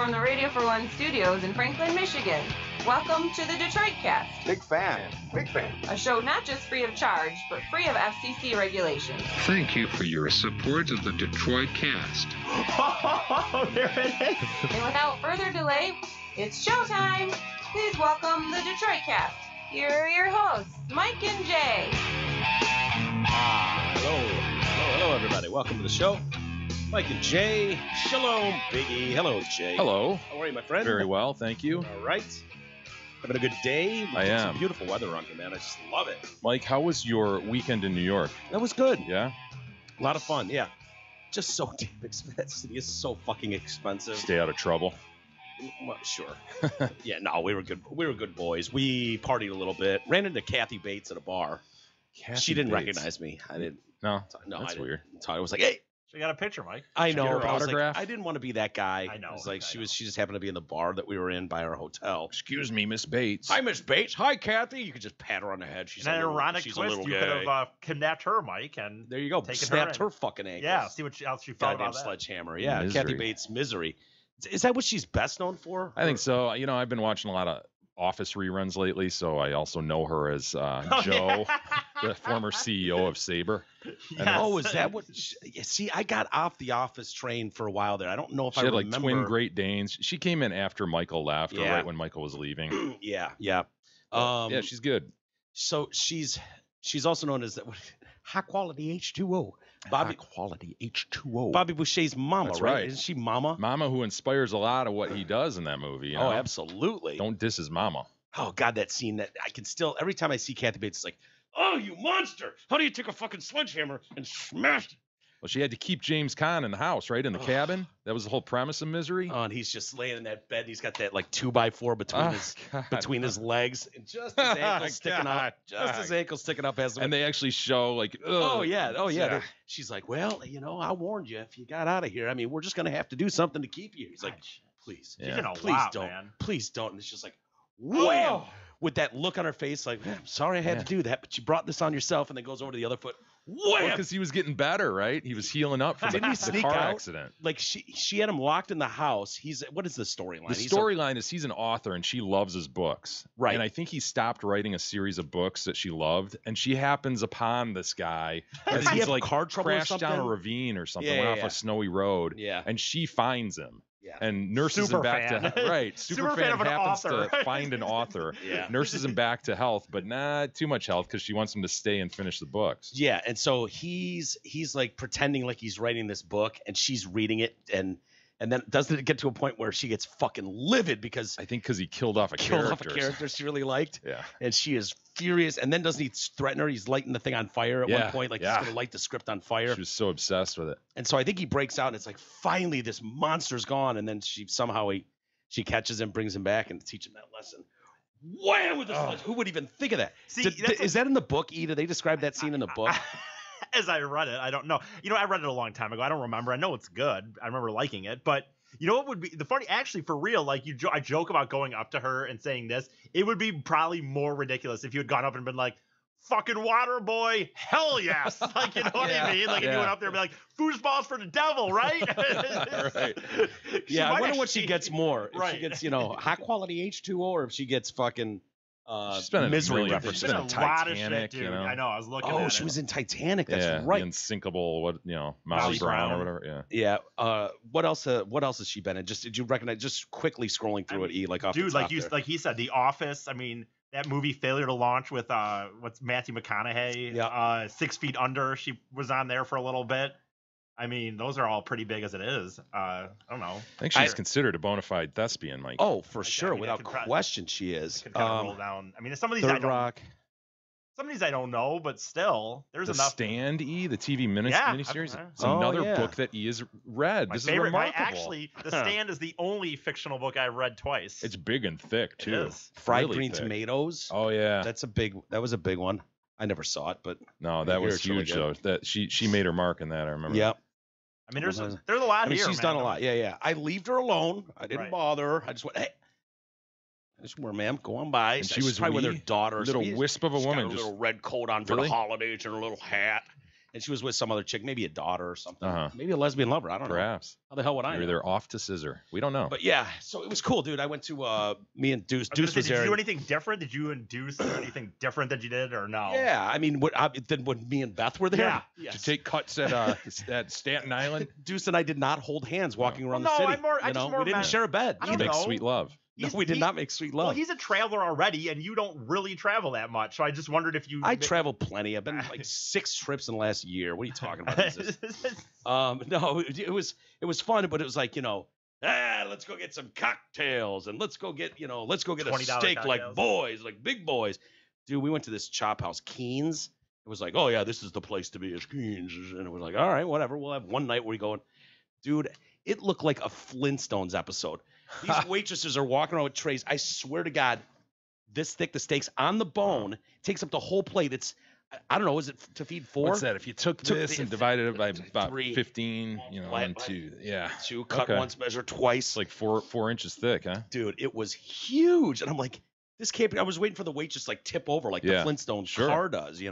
from the Radio for One studios in Franklin, Michigan. Welcome to the Detroit Cast. Big fan. A show not just free of charge, but free of FCC regulations. Thank you for your support of the Detroit Cast. Oh, there it is. And without further delay, it's showtime. Please welcome the Detroit Cast. Here are your hosts, Mike and Jay. Hello, everybody. Welcome to the show. Mike and Jay. Shalom, Biggie. Hello, Jay. Hello. How are you, my friend? Very well, thank you. All right. Having a good day. I am. Some beautiful weather around here, man. I just love it. Mike, how was your weekend in New York? That was good. Yeah? A lot of fun, yeah. Just so damn expensive. That city is so fucking expensive. Stay out of trouble. Well, sure. Yeah, no, we were good. We were good boys. We partied a little bit. Ran into Kathy Bates at a bar. She didn't recognize me. I didn't. No, No, that's weird. So I was like, hey. She got a picture, Mike. I know. get her But I was like, autograph? I didn't want to be that guy. I know, It was like I know. she just happened to be in the bar that we were in by our hotel. Excuse me, Miss Bates. Hi, Miss Bates. Hi, Kathy. You could just pat her on the head. She's And an a little, ironic she's twist, a little you gay. could have kidnapped her, Mike, and There you go. taken Snapped her her, in. fucking ankles. yeah, see how she felt Goddamn about that. sledgehammer. Yeah, Misery. Kathy Bates, Misery. Is that what she's best known for? I think so. You know, I've been watching a lot of Office reruns lately, so I also know her as Joe, the former CEO of Sabre. Yes. Oh, is that what? See, I got off the Office train for a while there. I don't know if She I had remember. like twin Great Danes. She came in after Michael left, or Yeah. right when Michael was leaving. Yeah. Yeah, she's good. So she's also known as high quality H2O. High quality H2O. Bobby Boucher's mama, That's right? right. Isn't she mama? Mama, who inspires a lot of what he does in that movie. You know? Oh, absolutely. Don't diss his mama. Oh God, that scene that I can still every time I see Kathy Bates, it's like, oh, you monster! How do you take a fucking sledgehammer and smash it? Well, she had to keep James Caan in the house, right? In the cabin. That was the whole premise of Misery. Oh, and he's just laying in that bed. And he's got that like 2x4 between his legs, and just his ankles sticking up. Just his ankles sticking up as. And they actually show like, Oh yeah. Yeah. She's like, well, I warned you. If you got out of here, I mean, we're just gonna have to do something to keep you. He's like, please, Yeah. Been a please lot, don't, man. please don't. And it's just like, wham, with that look on her face, like, I'm sorry I had to do that, but you brought this on yourself, and then goes over to the other foot, wham. Because he was getting better, right? He was healing up from Didn't he the sneak car out? accident. Like she had him locked in the house. What is the storyline? The storyline is he's an author and she loves his books. Right. And I think he stopped writing a series of books that she loved. And she happens upon this guy as Does he he's have like car trouble or crashed down a something? ravine or something, Yeah, went yeah, off a snowy road. Yeah. And she finds him. Yeah. And nurses Super him back fan. to right. Super fan of an happens author. to find an author. Yeah. Nurses him back to health, but not too much health because she wants him to stay and finish the books. Yeah, and so he's like pretending like he's writing this book, and she's reading it, and then doesn't it get to a point where she gets fucking livid because I think because he killed off a character. she really liked, Yeah. and she is furious. And then doesn't he threaten her? He's lighting the thing on fire at one point, like he's gonna light the script on fire. She was so obsessed with it. And so I think he breaks out, and it's like finally this monster's gone, and then she catches him, brings him back, and teaches him that lesson. Wham! With the sledge. Who would even think of that? See, Is that in the book, E? Do they describe that scene in the book? As I read it, I don't know. I read it a long time ago. I don't remember. I know it's good. I remember liking it, but you know what would be the funny? Actually, for real, like I joke about going up to her and saying this. It would be probably more ridiculous if you had gone up and been like, "Fucking water boy, hell yes!" Like, you know what I mean? Like if you went up there and be like, "Foosballs for the devil," right? Right. Yeah, I wonder what she gets more. If Right. she gets, high quality H2O, or if she gets fucking She's been in misery million- references. she's been in a lot of Titanic, shit, dude. you know? I know. I was looking. Oh, at she it. was in Titanic. That's Yeah, right. The Unsinkable, Molly Molly Brown Brown. or whatever. Yeah. Yeah. What else? What else has she been in? Did you recognize? Just quickly scrolling through it, E, like off Dude, the top like there. like he said, The Office. I mean, that movie Failure to Launch with what's Matthew McConaughey. Yeah. 6 Feet Under. She was on there for a little bit. I mean, those are all pretty big as it is. I don't know. I think she's considered a bona fide thespian, Mike. Oh, for I sure, mean, I without could try- question, she is. Could kind of roll down. I mean, some of these I Third don't. Rock. Some of these I don't know, but still, there's The enough. Stand, E, the TV Yeah, miniseries. It's Oh, another yeah. book that E has read. My This favorite. is remarkable. Actually, The Stand is the only fictional book I've read twice. It's big and thick too. is. Fried Really Green thick. Tomatoes. Oh yeah. That was a big one. I never saw it, but No, I that hear was it's really huge good. though. That she made her mark in that. I remember. yeah. I mean, there's a lot I mean, here. she's man. done a lot. Yeah. I left her alone. I didn't Right. bother her. I just went, hey. I just went, ma'am, go on by. And So she was probably with wee, her daughter. little wisp of a She's got woman, a just- little red coat on for Really? the holidays and a little hat. and she was with some other chick, maybe a daughter or something, Uh-huh. maybe a lesbian lover. I don't know. Perhaps. How the hell would I Maybe know? they're off to scissor. We don't know. But yeah, so it was cool, dude. I went to me and Deuce. Deuce was Did there. you do anything different? Did you and Deuce do anything different than you did, or no? Yeah, I mean, then when me and Beth were there, Yeah. yes. To take cuts at Staten Island. Deuce and I did not hold hands walking around Well, the no, city. I just more we didn't meant- share a bed. I To don't make know. sweet love. No, we did not make sweet love. Well, he's a traveler already, and you don't really travel that much. So I just wondered if you. I travel plenty. I've been like 6 trips in the last year. What are you talking about? Jesus? No, it was fun, but it was like, let's go get some cocktails and let's go get a $20 steak like cocktails. boys, like big boys. Dude, we went to this chop house, Keen's. It was like, oh yeah, this is the place to be, is Keen's. And it was like, all right, whatever. We'll have one night where we go. Dude, it looked like a Flintstones episode. These waitresses are walking around with trays. I swear to God, this thick, the steak's on the bone, takes up the whole plate. It's, I don't know, is it to feed 4? What's that? If you took this and divided it by about 3, 15, and 2, yeah. 2, cut Okay. once, measure twice. It's like 4 inches thick, huh? Dude, it was huge. And I'm like, this can't be. I was waiting for the waitress to like tip over like Yeah, the Flintstone sure. car does,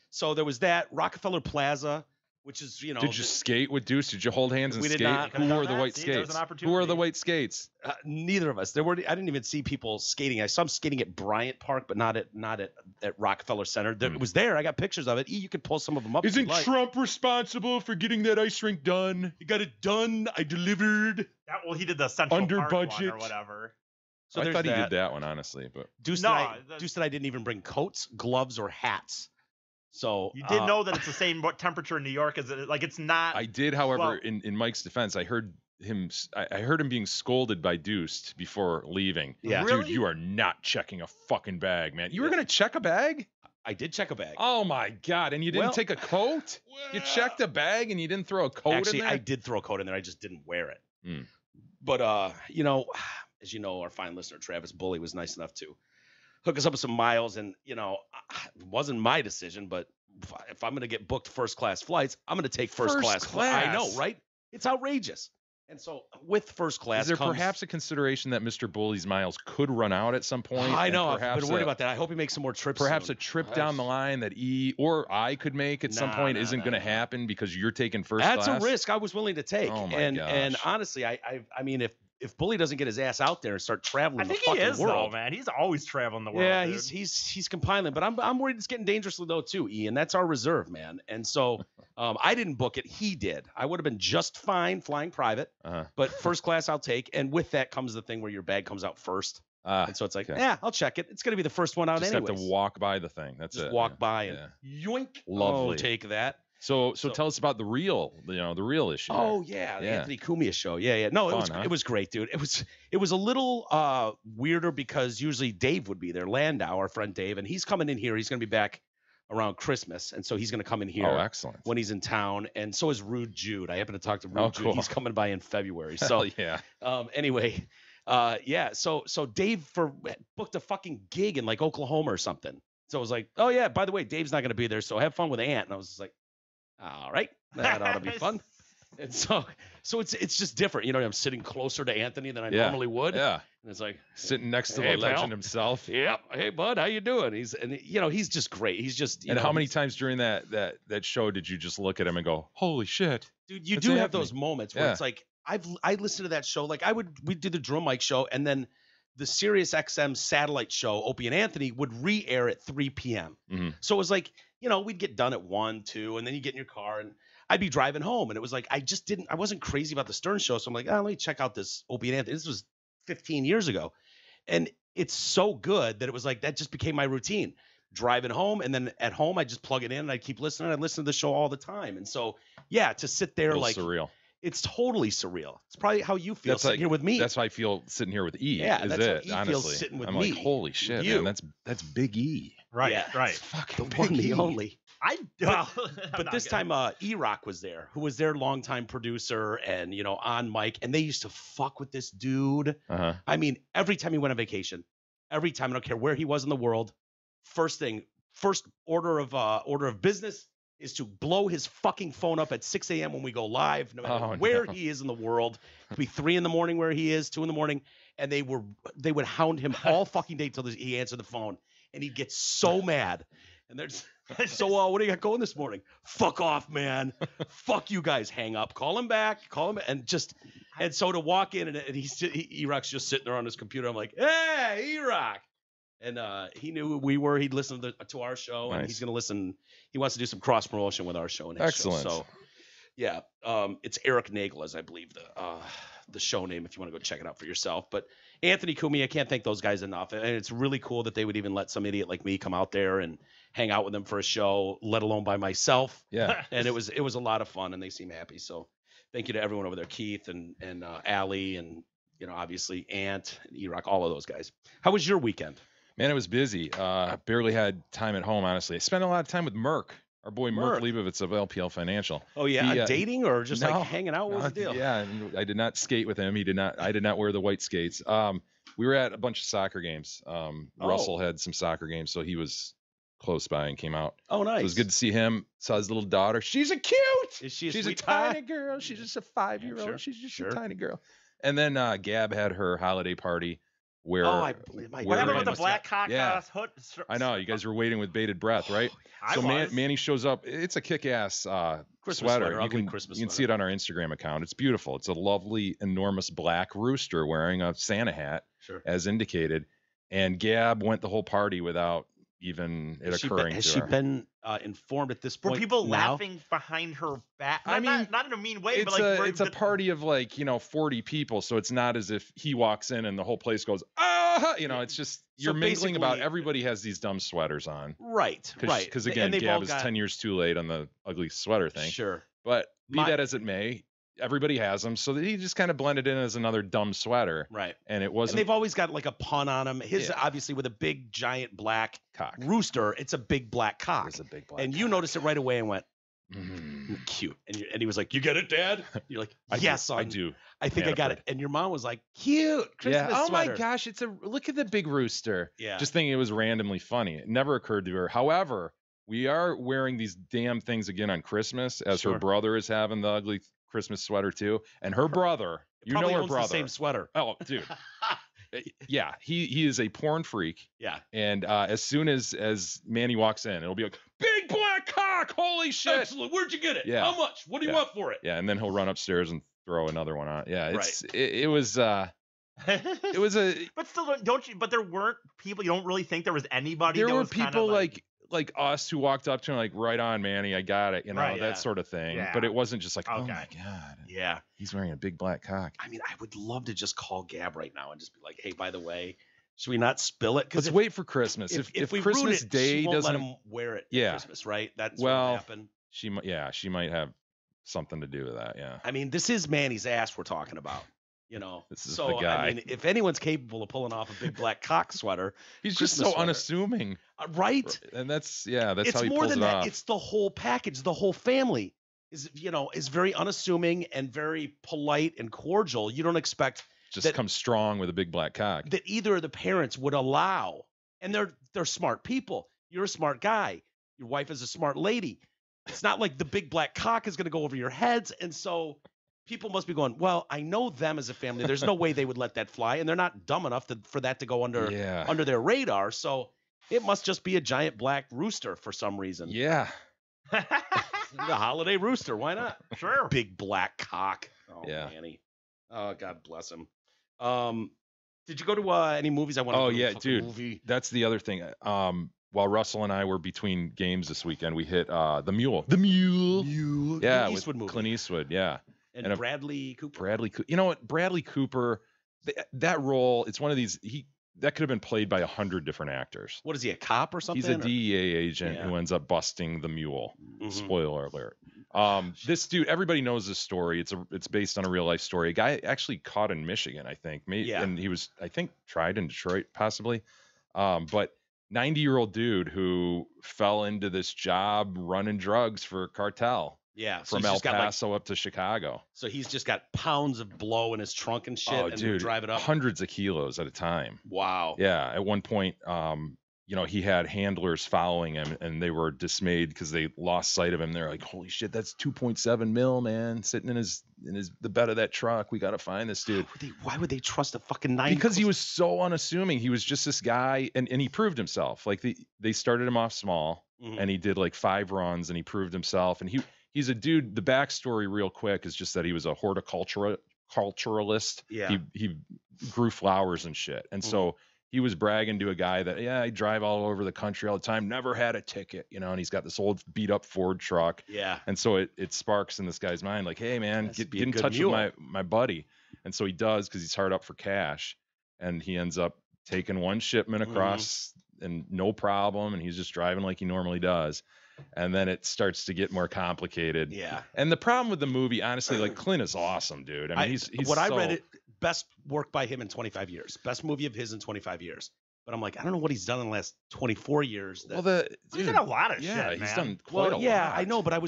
So there was that. Rockefeller Plaza, which is, Did you skate with Deuce? Did you hold hands and We did skate? not. Who wore the Could've white done that. See, there's skates? an Who wore the opportunity. white skates? neither of us. I didn't even see people skating. I saw them skating at Bryant Park, but not at Rockefeller Center. It was there. I got pictures of it. You could pull some of them up. if Isn't you'd like. Trump responsible for getting that ice rink done? You got it done. I delivered. Well, he did the Central Under Park one budget. or whatever. So I there's thought he that. did that one, honestly, but Deuce, No, Deuce and I didn't even bring coats, gloves, or hats. So You did know that it's the same temperature in New York as it, like it's not. I did, however, Well- in Mike's defense, I heard him being scolded by Deuce before leaving. Yeah. Dude, Really? you are not checking a fucking bag, man. You were Yeah. gonna check a bag? I did check a bag. Oh my god! And you didn't Well- take a coat? You checked a bag and you didn't throw a coat Actually, in there? I did throw a coat in there. I just didn't wear it. Hmm. But as you know, our fine listener Travis Bully was nice enough to hook us up with some miles, and it wasn't my decision, but if I'm gonna get booked first class flights, I'm gonna take first class. I know, class. right? It's outrageous. And so with first class, Is there comes, perhaps a consideration that Mr. Bully's miles could run out at some point? I and know. I've perhaps been worried about that. I hope he makes some more trips. Perhaps soon. a trip down the line that he or I could make at some point isn't going to happen because you're taking first That's class. a risk I was willing to take. Oh my and gosh. honestly, I mean, if Bully doesn't get his ass out there and start traveling I think the he fucking is world, though, man. He's always traveling the world. yeah, dude. he's compiling, but I'm worried it's getting dangerously low too, Ian. That's our reserve, man. And so I didn't book it. He did. I would have been just fine flying private, Uh-huh. but first class I'll take. And with that comes the thing where your bag comes out first. And so it's like, okay. yeah, I'll check it. It's gonna be the first one out Just anyways. have to walk by the thing. That's Just it. walk yeah. by and Yeah. yoink. Lovely. Oh, take that. So tell us about the real issue. Oh yeah, the Yeah. Anthony Cumia show. Yeah. No, Fun, it was huh? it was great, dude. It was a little weirder because usually Dave would be there, Landau, our friend Dave, and he's coming in here. He's gonna be back around Christmas, and so he's gonna come in here Oh, excellent. when he's in town. And so is Rude Jude. I happen to talk to Rude Oh, Jude. cool. He's coming by in February. Hell So yeah. anyway, yeah. So Dave booked a fucking gig in like Oklahoma or something. So I was like, oh yeah, by the way, Dave's not gonna be there, so have fun with Ant. And I was just like, all right, that ought to be fun. And so it's just different. I'm sitting closer to Anthony than I Yeah. normally would. Yeah. And it's like Sitting next to Hey, the pal. legend himself. yep. Hey, bud, how you doing? He's just great. He's just And how many times during that show did you just look at him and go, "Holy shit"? dude, you That's do have Anthony. those moments where Yeah. it's like I listened to that show. Like we'd do the Drill Mike show, and then the Sirius XM satellite show, Opie and Anthony, would re-air at 3 p.m. Mhm. So it was like, we'd get done at 1, 2, and then you get in your car and I'd be driving home, and it was like I wasn't crazy about the Stern show, so I'm like, let me check out this Opie and Anthony. This was 15 years ago, and it's so good that it was like that just became my routine. Driving home, and then at home I just plug it in and I keep listening. I listen to the show all the time, and so yeah, to sit there like surreal. it's totally surreal. It's probably how you feel That's sitting like- here with me. That's how I feel sitting here with E. Yeah, is that's how it? E feels honestly, sitting with I'm me, like, holy shit, with you. man, that's Big E. right, Yeah. right. Fucking the one, the only. But But this time, E-Rock was there, who was their longtime producer and, on mic. And they used to fuck with this dude. Uh-huh. I mean, every time he went on vacation, every time, I don't care where he was in the world, first order of business is to blow his fucking phone up at 6 a.m. when we go live, no matter Oh, where no. he is in the world. It could be 3 a.m. where he is, 2 a.m. And they would hound him all fucking day till he answered the phone. And he'd get so mad. And there's So what do you got going this morning? Fuck off, man. Fuck you guys. Hang up. Call him back. And so to walk in and E-Rock's just sitting there on his computer. I'm like, hey, E-Rock. And he knew who we were. He'd listen to our show, and he's going to listen. He wants to do some cross promotion with our show and his Excellent. show. So, yeah, it's Eric Nagel, is I believe the show name, if you want to go check it out for yourself. But Anthony Kumi, I can't thank those guys enough. And it's really cool that they would even let some idiot like me come out there and hang out with them for a show, let alone by myself. Yeah. And it was a lot of fun, and they seem happy. So thank you to everyone over there, Keith and Allie, and obviously Ant and E-Rock, all of those guys. How was your weekend? Man, it was busy. Barely had time at home, honestly. I spent a lot of time with Merck, our boy Merck Leibovitz of LPL Financial. Oh yeah, dating or just like hanging out? What was the deal? Yeah, I did not skate with him. I did not wear the white skates. We were at a bunch of soccer games. Russell had some soccer games, so he was close by and came out. Oh, nice. So it was good to see him. Saw his little daughter. She's a cute. Is she? She's a tiny girl. She's just a 5-year-old. Yeah, sure, She's just a tiny girl. And then Gab had her holiday party. Where, what happened with the black cock? Hood? I know you guys were waiting with bated breath, right? So Manny shows up. It's a kick-ass sweater. You can see it on our Instagram account. It's beautiful. It's a lovely, enormous black rooster wearing a Santa hat, as indicated. And Gab went the whole party without even it occurring to her. Has she been informed at this point? Were people laughing behind her back? Not in a mean way, but like it's a party of 40 people, so it's not as if he walks in and the whole place goes it's just you're mingling about. Everybody has these dumb sweaters on, right? Because again, Gab is 10 years too late on the ugly sweater thing. Sure, but be that as it may, everybody has them, so that he just kind of blended in as another dumb sweater, right? And it wasn't. And they've always got like a pun on him. His obviously with a big giant black cock rooster. It's a big black cock. It's a big black. And you noticed it right away and went, cute. And he was like, "You get it, Dad?" You're like, "Yes, son. I do. I think I got it." And your mom was like, "Cute Christmas Oh sweater." my gosh, look at the big rooster. Yeah. Just thinking it was randomly funny. It never occurred to her. However, we are wearing these damn things again on Christmas, as her brother is having the ugly Christmas sweater too, and her brother, her brother, the same sweater. Oh, dude. Yeah, he is a porn freak. Yeah. And as soon as Manny walks in, it'll be like, big black cock, holy shit. Excellent. Where'd you get it? Yeah. How much? What do you want for it? Yeah, and then he'll run upstairs and throw another one on. Yeah, it was it was a But still, don't you? But there weren't people. You don't really think there was anybody. There were people like us who walked up to him like, right on, Manny, I got it, that sort of thing. Yeah. But it wasn't just like, oh my god, yeah, he's wearing a big black cock. I mean, I would love to just call Gab right now and just be like, hey, by the way, should we not spill it? Let's wait for Christmas. If we Christmas Day she won't doesn't let him wear it at Christmas, right? That's what happened. She might have something to do with that. Yeah. I mean, this is Manny's ass we're talking about. This is the guy. I mean, if anyone's capable of pulling off a big black cock sweater, he's just so unassuming, right? And that's how he it's pulls more than it that. off. It's the whole package. The whole family is very unassuming and very polite and cordial. You don't expect just come strong with a big black cock that either of the parents would allow, and they're smart people. You're a smart guy. Your wife is a smart lady. It's not like the big black cock is going to go over your heads, and so. People must be going, well, I know them as a family. There's no way they would let that fly, and they're not dumb enough for that to go under their radar. So it must just be a giant black rooster for some reason. Yeah. The holiday rooster. Why not? Sure. Big black cock. Oh, yeah. Manny. Oh, God bless him. Did you go to any movies? I want to go to yeah, dude. Movie. That's the other thing. While Russell and I were between games this weekend, we hit The Mule. The Mule. Yeah, Clint Eastwood with movie. Clint Eastwood, yeah. And Bradley Cooper. You know what? Bradley Cooper, that role, it's one of these, that could have been played by 100 different actors. What is he, a cop or something? He's a DEA agent who ends up busting the mule. Mm-hmm. Spoiler alert. This dude, everybody knows this story. It's based on a real life story. A guy actually caught in Michigan, I think. And he was, I think, tried in Detroit, possibly. But 90-year-old dude who fell into this job running drugs for cartel. Yeah, so from El Paso up to Chicago. So he's just got pounds of blow in his trunk and shit, and dude, drive it up hundreds of kilos at a time. Wow. Yeah, at one point, he had handlers following him, and they were dismayed because they lost sight of him. They're like, "Holy shit, that's 2.7 mil, man, sitting in the bed of that truck. We got to find this dude." Why would they trust a fucking 9? Because he was so unassuming. He was just this guy, and he proved himself. Like they started him off small, and he did like 5 runs, and he proved himself. And he's a dude. The backstory, real quick, is just that he was a horticulturalist. Yeah. He grew flowers and shit, and so. He was bragging to a guy that, I drive all over the country all the time, never had a ticket, and he's got this old beat up Ford truck. Yeah. And so it sparks in this guy's mind, like, hey man, get in touch with my buddy. And so he does, because he's hard up for cash. And he ends up taking one shipment across and no problem. And he's just driving like he normally does. And then it starts to get more complicated. Yeah. And the problem with the movie, honestly, like, Clint is awesome, dude. I mean, he's I read it, best work by him in 25 years. Best movie of his in 25 years. But I'm like, I don't know what he's done in the last 24 years. He's done a lot of shit, man. He's done quite a lot. Yeah, I know, but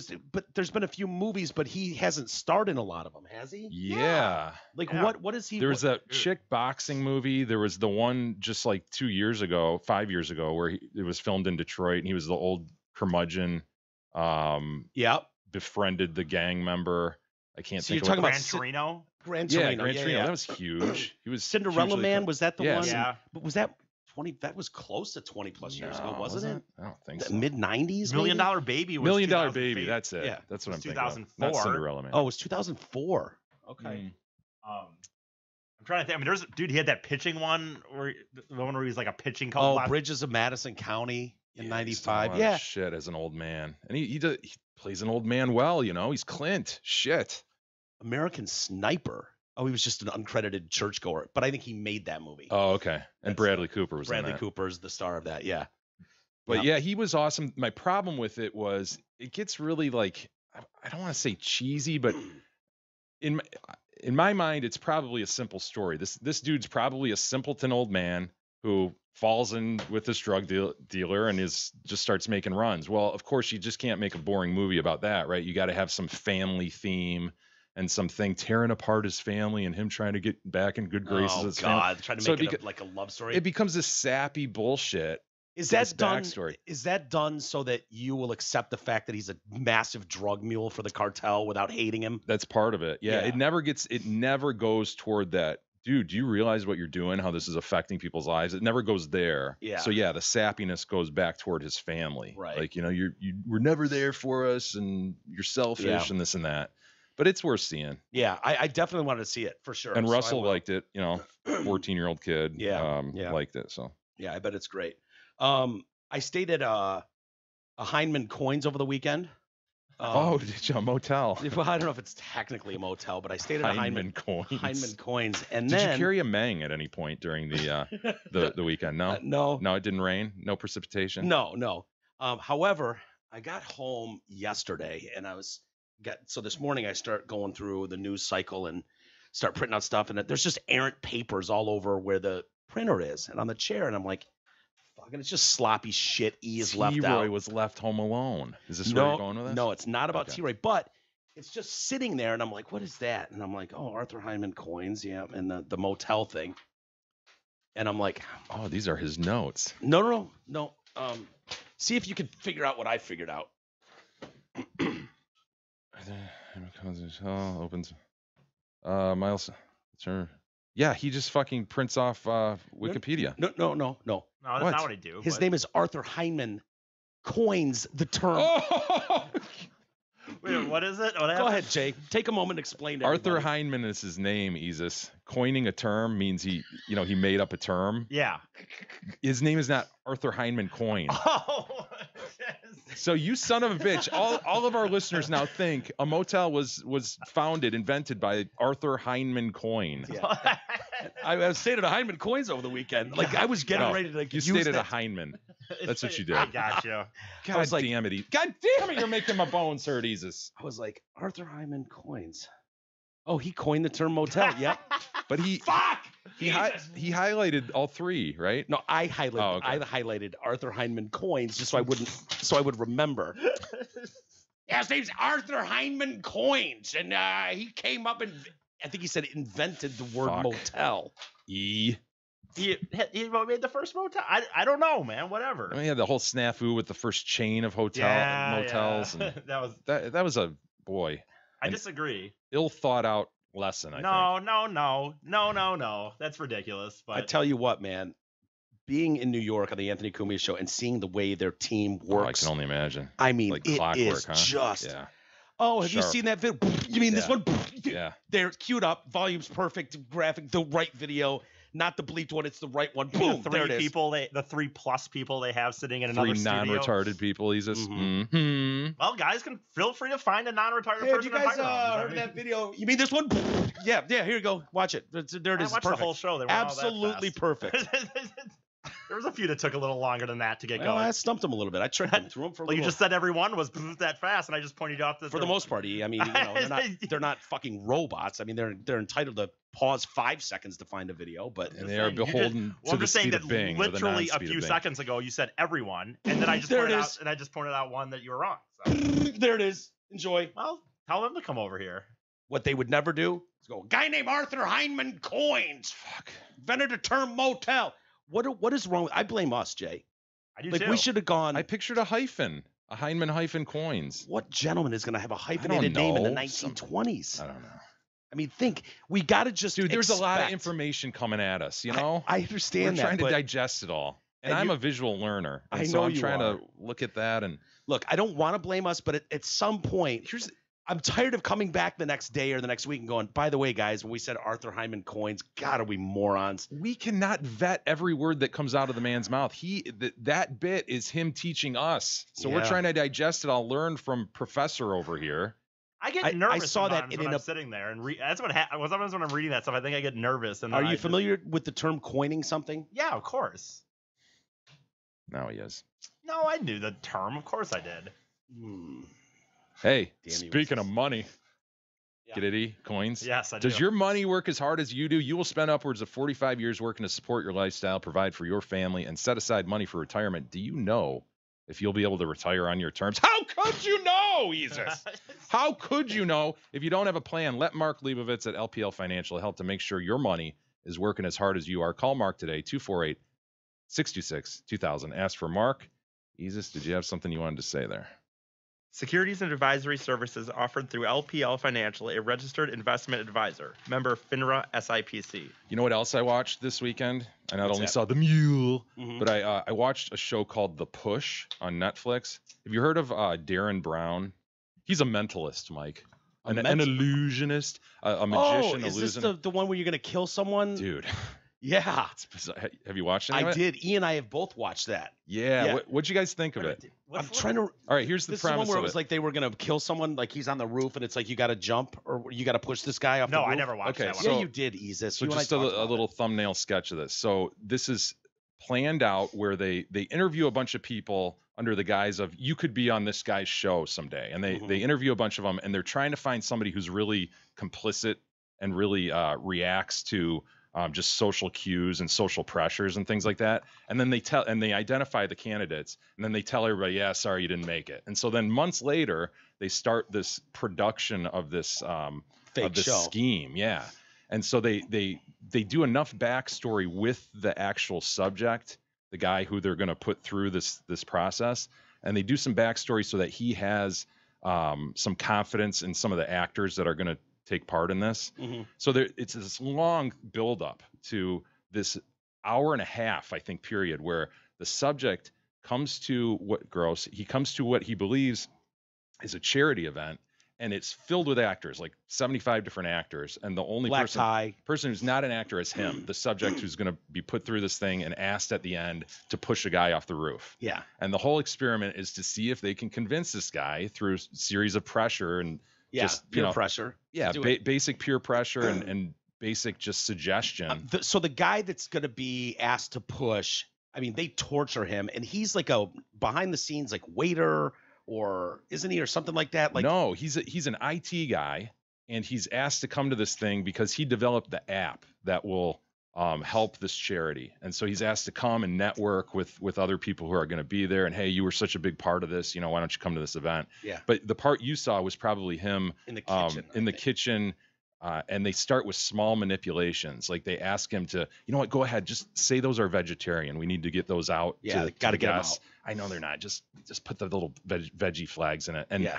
there's been a few movies, but he hasn't starred in a lot of them, has he? Yeah. Like, Yeah. what is he? There was that chick boxing movie. There was the one just like 5 years ago, where it was filmed in Detroit, and he was the old curmudgeon. Befriended the gang member. I can't think of Gran Torino. Gran Torino. Gran Torino. That was huge. He was Cinderella Man. Was that the one? Yeah. But was that 20? That was close to 20 plus years ago, wasn't it? I don't think so. Mid 90s. $1 Million Baby was $1 Million 2000 Baby. That's it. Yeah. That's what I'm thinking. 2004. Not Cinderella Man. Oh, it was 2004. Okay. I'm trying to think. I mean, he had that pitching one, the one where he's like a pitching coach. Oh, Bridges of Madison County in '95. Yeah. Shit, as an old man, and he plays an old man well. He's Clint. Shit. American Sniper. Oh, he was just an uncredited churchgoer, but I think he made that movie. Oh, okay. And Bradley Cooper was in that. Bradley Cooper's the star of that. Yeah. But yeah, he was awesome. My problem with it was it gets really like, I don't want to say cheesy, but in my mind, it's probably a simple story. This dude's probably a simpleton old man who falls in with this drug dealer and just starts making runs. Well, of course, you just can't make a boring movie about that, right? You got to have some family theme and something tearing apart his family and him trying to get back in good graces. Oh, his God. family. Trying to make it like a love story. It becomes this sappy bullshit. Is that done? Backstory. Is that done so that you will accept the fact that he's a massive drug mule for the cartel without hating him? That's part of it. Yeah. It never goes toward that. Dude, do you realize what you're doing? How this is affecting people's lives? It never goes there. Yeah. So yeah, the sappiness goes back toward his family. Right. Like, you were never there for us, and you're selfish and this and that. But it's worth seeing. Yeah, I definitely wanted to see it for sure. And Russell liked it. 14-year-old kid. Yeah. Liked it. So yeah, I bet it's great. I stayed at a Heinemann Coins over the weekend. Did you? A motel? Well, I don't know if it's technically a motel, but I stayed at a Heinemann Coins. Heinemann Coins, and did then you carry a Mang at any point during the weekend? No, no, it didn't rain. No precipitation. No. However, I got home yesterday, and so this morning I start going through the news cycle and start printing out stuff, and there's just errant papers all over where the printer is and on the chair, and I'm like, fucking, it's just sloppy shit. E is left out. T-Roy was left home alone. Is this where you're going with this? No, it's not about T-Roy, but it's just sitting there, and I'm like, what is that? And I'm like, oh, Arthur Heinemann Coins, yeah, and the motel thing. And I'm like, oh, these are his notes. No. See if you can figure out what I figured out. Opens. Miles. Yeah, he just fucking prints off Wikipedia. No. No, that's not what I do. His name is Arthur Heinemann. Coins the term. Oh! Wait, what is it? Go ahead, Jay. Take a moment to explain to Arthur everybody. Heinemann is his name, Isis. Coining a term means he made up a term. Yeah. His name is not Arthur Heinemann Coin. Oh. So you son of a bitch. All of our listeners now think a motel was invented by Arthur Heinemann Coin. Yeah. I stayed at a Heinemann Coins over the weekend. Like, I was getting ready to You stayed at a Heinemann. That's what you did. I got you. God damn it, you're making my bones hurt, Jesus. I was like, Arthur Heinemann Coins. Oh, he coined the term motel. Yep. But he highlighted all three, right? No, I highlighted. Oh, okay. I highlighted Arthur Heinemann Coins just so I would remember. Yeah, his name's Arthur Heinemann Coins, and he came up and I think he said invented the word motel. He made the first motel. I don't know, man. Whatever. I mean, he had the whole snafu with the first chain of motels. Yeah. And that was a boy. I disagree. Ill thought out lesson. I think. No. That's ridiculous. But I tell you what, man. Being in New York on the Anthony Cumia show and seeing the way their team works. I can only imagine. I mean, like it clockwork, is huh? just. Yeah. Oh, have you seen that video? You mean this one? Yeah. They're queued up. Volume's perfect. Graphic, the right video. Not the bleeped one. It's the right one. Boom. The there it is. the 3+ people they have sitting in another studio. 3 non-retarded people. He's just. Well, guys can feel free to find a non-retarded person. Have you guys heard that video? You mean this one? Yeah. Here you go. Watch it. There it is. I watched the whole show. They weren't absolutely all that fast. perfect. There was a few that took a little longer than that to get well, going. I stumped him a little bit. I tricked him. Threw him for a well, little. You just said everyone was that fast, and I just pointed you off. For the most part, I mean, they're not fucking robots. I mean, they're entitled to pause 5 seconds to find a video, but and they are beholden to the speed of Bing. Literally a few seconds ago, you said everyone, and then I just pointed out one that you were wrong. So. There it is. Enjoy. Well, tell them to come over here. What they would never do is go, guy named Arthur Heinemann Coins. Fuck. Invented the term motel. What is wrong? I blame us, Jay. I do too. We should have gone. I pictured a hyphen, a Heinemann hyphen Coins. What gentleman is going to have a hyphenated name in the 1920s? I don't know. I mean, we got to just. Dude, there's a lot of information coming at us. You know, I understand We're trying to digest it all, and I'm a visual learner, and so I'm trying to look at that and look. I don't want to blame us, but at some point, I'm tired of coming back the next day or the next week and going, by the way, guys, when we said Arthur Heinemann Coins, God, are we morons? We cannot vet every word that comes out of the man's mouth. That bit is him teaching us. So we're trying to digest it. I'll learn from Professor over here. I get nervous. I saw that when I'm sitting there and that's what happens. Sometimes when I'm reading that stuff, I think I get nervous. And are you familiar with the term coining something? Yeah, of course. Now he is. No, I knew the term. Of course I did. Hey, speaking of money, get it, Coins? Yes, I do. Does your money work as hard as you do? You will spend upwards of 45 years working to support your lifestyle, provide for your family, and set aside money for retirement. Do you know if you'll be able to retire on your terms? How could you know, Jesus? How could you know? If you don't have a plan, let Mark Leibovitz at LPL Financial help to make sure your money is working as hard as you are. Call Mark today, 248-626-2000. Ask for Mark. Jesus, did you have something you wanted to say there? Securities and advisory services offered through LPL Financial, a registered investment advisor. Member FINRA SIPC. You know what else I watched this weekend? I not only saw The Mule, but I watched a show called The Push on Netflix. Have you heard of Darren Brown? He's a mentalist, Mike. An illusionist, a magician. Oh, is this the one where you're going to kill someone? Dude. Yeah. Have you watched any of it? I did. Ian and I have both watched that. Yeah. What'd you guys think of it? I'm trying to. All right, here's the premise. This one where it was like they were going to kill someone, like he's on the roof, and it's like you got to jump or you got to push this guy off the roof. No, I never watched that one. Yeah, you did, Isis. So just a little thumbnail sketch of this. So this is planned out where they interview a bunch of people under the guise of you could be on this guy's show someday. And they interview a bunch of them, and they're trying to find somebody who's really complicit and really reacts to just social cues and social pressures and things like that. And then they identify the candidates, and then they tell everybody, yeah, sorry, you didn't make it. And so then months later, they start this production of this fake show scheme. Yeah. And so they do enough backstory with the actual subject, the guy who they're going to put through this process. And they do some backstory so that he has some confidence in some of the actors that are going to take part in this. So it's this long buildup to this hour and a half, I think, period, where the subject comes to what he believes is a charity event, and it's filled with actors, like 75 different actors, and the only person who's not an actor is him, the subject who's going to be put through this thing and asked at the end to push a guy off the roof. Yeah. And the whole experiment is to see if they can convince this guy through a series of pressure and just peer pressure. Yeah, basic peer pressure and basic just suggestion. So the guy that's going to be asked to push, I mean, they torture him, and he's like a behind the scenes like waiter, or isn't he, or something like that? Like, no, he's an IT guy, and he's asked to come to this thing because he developed the app that will help this charity. And so he's asked to come and network with other people who are going to be there. And hey, you were such a big part of this, why don't you come to this event? Yeah. But the part you saw was probably him in the kitchen. And they start with small manipulations. Like they ask him to, you know what, go ahead, just say those are vegetarian. We need to get those out. Yeah, got to get them out. I know they're not. Just put the little veggie flags in it. And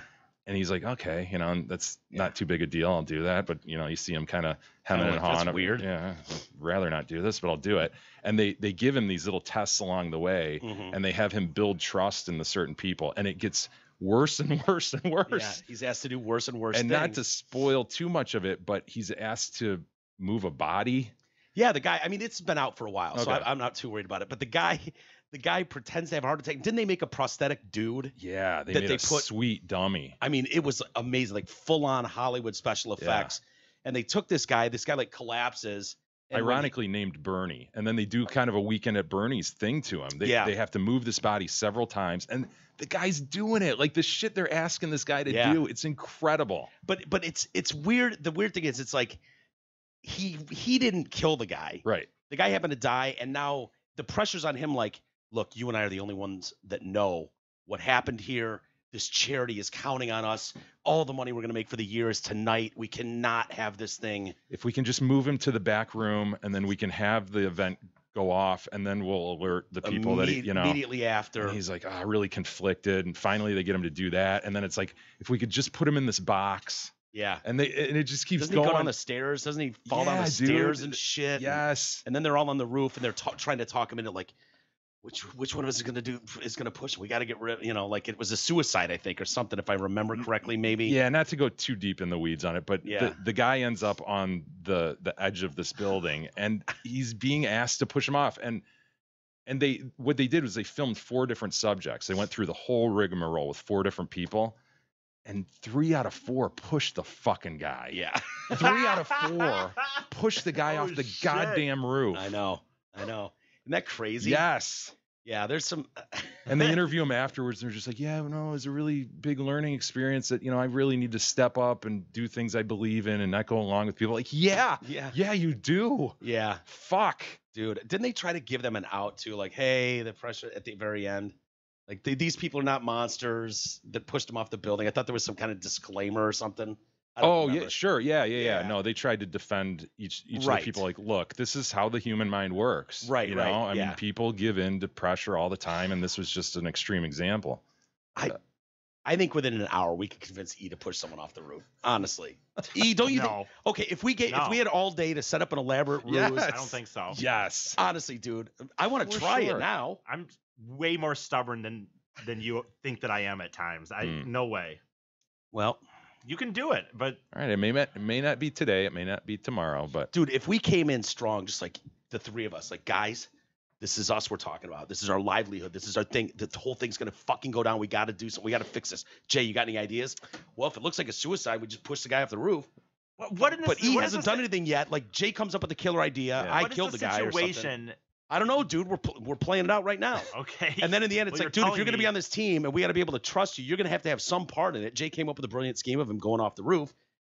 and he's like, okay, you know, and that's not too big a deal. I'll do that. But you know, you see him kind of hemming and hawing. That's weird. Yeah, I'd rather not do this, but I'll do it. And they give him these little tests along the way, and they have him build trust in the certain people, and it gets worse and worse and worse. Yeah, he's asked to do worse and worse and things. Not to spoil too much of it, but he's asked to move a body. Yeah, the guy, I mean, it's been out for a while, so Okay. I'm not too worried about it. But the guy pretends to have a heart attack. Didn't they make a prosthetic dude? Yeah, they made a sweet dummy. I mean, it was amazing, like full-on Hollywood special effects. And they took this guy like collapses. Ironically named Bernie. And then they do kind of a Weekend at Bernie's thing to him. They have to move this body several times. And the guy's doing it. Like the shit they're asking this guy to do. It's incredible. But it's weird. The weird thing is it's like he didn't kill the guy. Right. The guy happened to die. And now the pressure's on him like, look, you and I are the only ones that know what happened here. This charity is counting on us. All the money we're going to make for the year is tonight. We cannot have this thing. If we can just move him to the back room and then we can have the event go off and then we'll alert the people that, you know. Immediately after. And he's like, really conflicted. And finally they get him to do that. And then it's like, if we could just put him in this box. Yeah. And it just keeps Doesn't going. he go down the stairs? Doesn't he fall down the stairs and shit? Yes. And then they're all on the roof and they're trying to talk him into like, which one of us is going to push him? We got to get rid, you know, like it was a suicide, I think, or something, if I remember correctly, maybe. Yeah, not to go too deep in the weeds on it, but the guy ends up on the edge of this building and he's being asked to push him off. And what they did was they filmed 4 different subjects. They went through the whole rigmarole with 4 different people. And 3 out of 4 pushed the fucking guy. Yeah. 3 out of 4 pushed the guy off the goddamn roof. I know. Isn't that crazy? Yes. Yeah, there's some. And they interview him afterwards. And they're just like, yeah, no, it was a really big learning experience that, you know, I really need to step up and do things I believe in and not go along with people. Like, yeah, you do. Yeah. Fuck. Dude, didn't they try to give them an out too? Like, hey, the pressure at the very end. Like, these people are not monsters that pushed them off the building. I thought there was some kind of disclaimer or something. Yeah, sure. Yeah. No, they tried to defend each of the people. Like, look, this is how the human mind works. Right. You know, I mean, people give in to pressure all the time, and this was just an extreme example. I think within an hour we could convince E to push someone off the roof. Honestly, E, don't you think? Okay, if we had all day to set up an elaborate ruse, I don't think so. Yes. Honestly, dude, I want to try it now. I'm way more stubborn than you think that I am at times. No way. Well. You can do it, but all right. It may not be today. It may not be tomorrow. But dude, if we came in strong, just like the 3 of us, like guys, this is us we're talking about. This is our livelihood. This is our thing. The whole thing's gonna fucking go down. We got to do something. We got to fix this. Jay, you got any ideas? Well, if it looks like a suicide, we just push the guy off the roof. But E hasn't done anything yet. Like Jay comes up with a killer idea. Yeah. I killed the guy or something. I don't know, dude. We're playing it out right now. Okay. And then in the end, it's like, dude, if you're going to be on this team and we got to be able to trust you, you're going to have some part in it. Jay came up with a brilliant scheme of him going off the roof.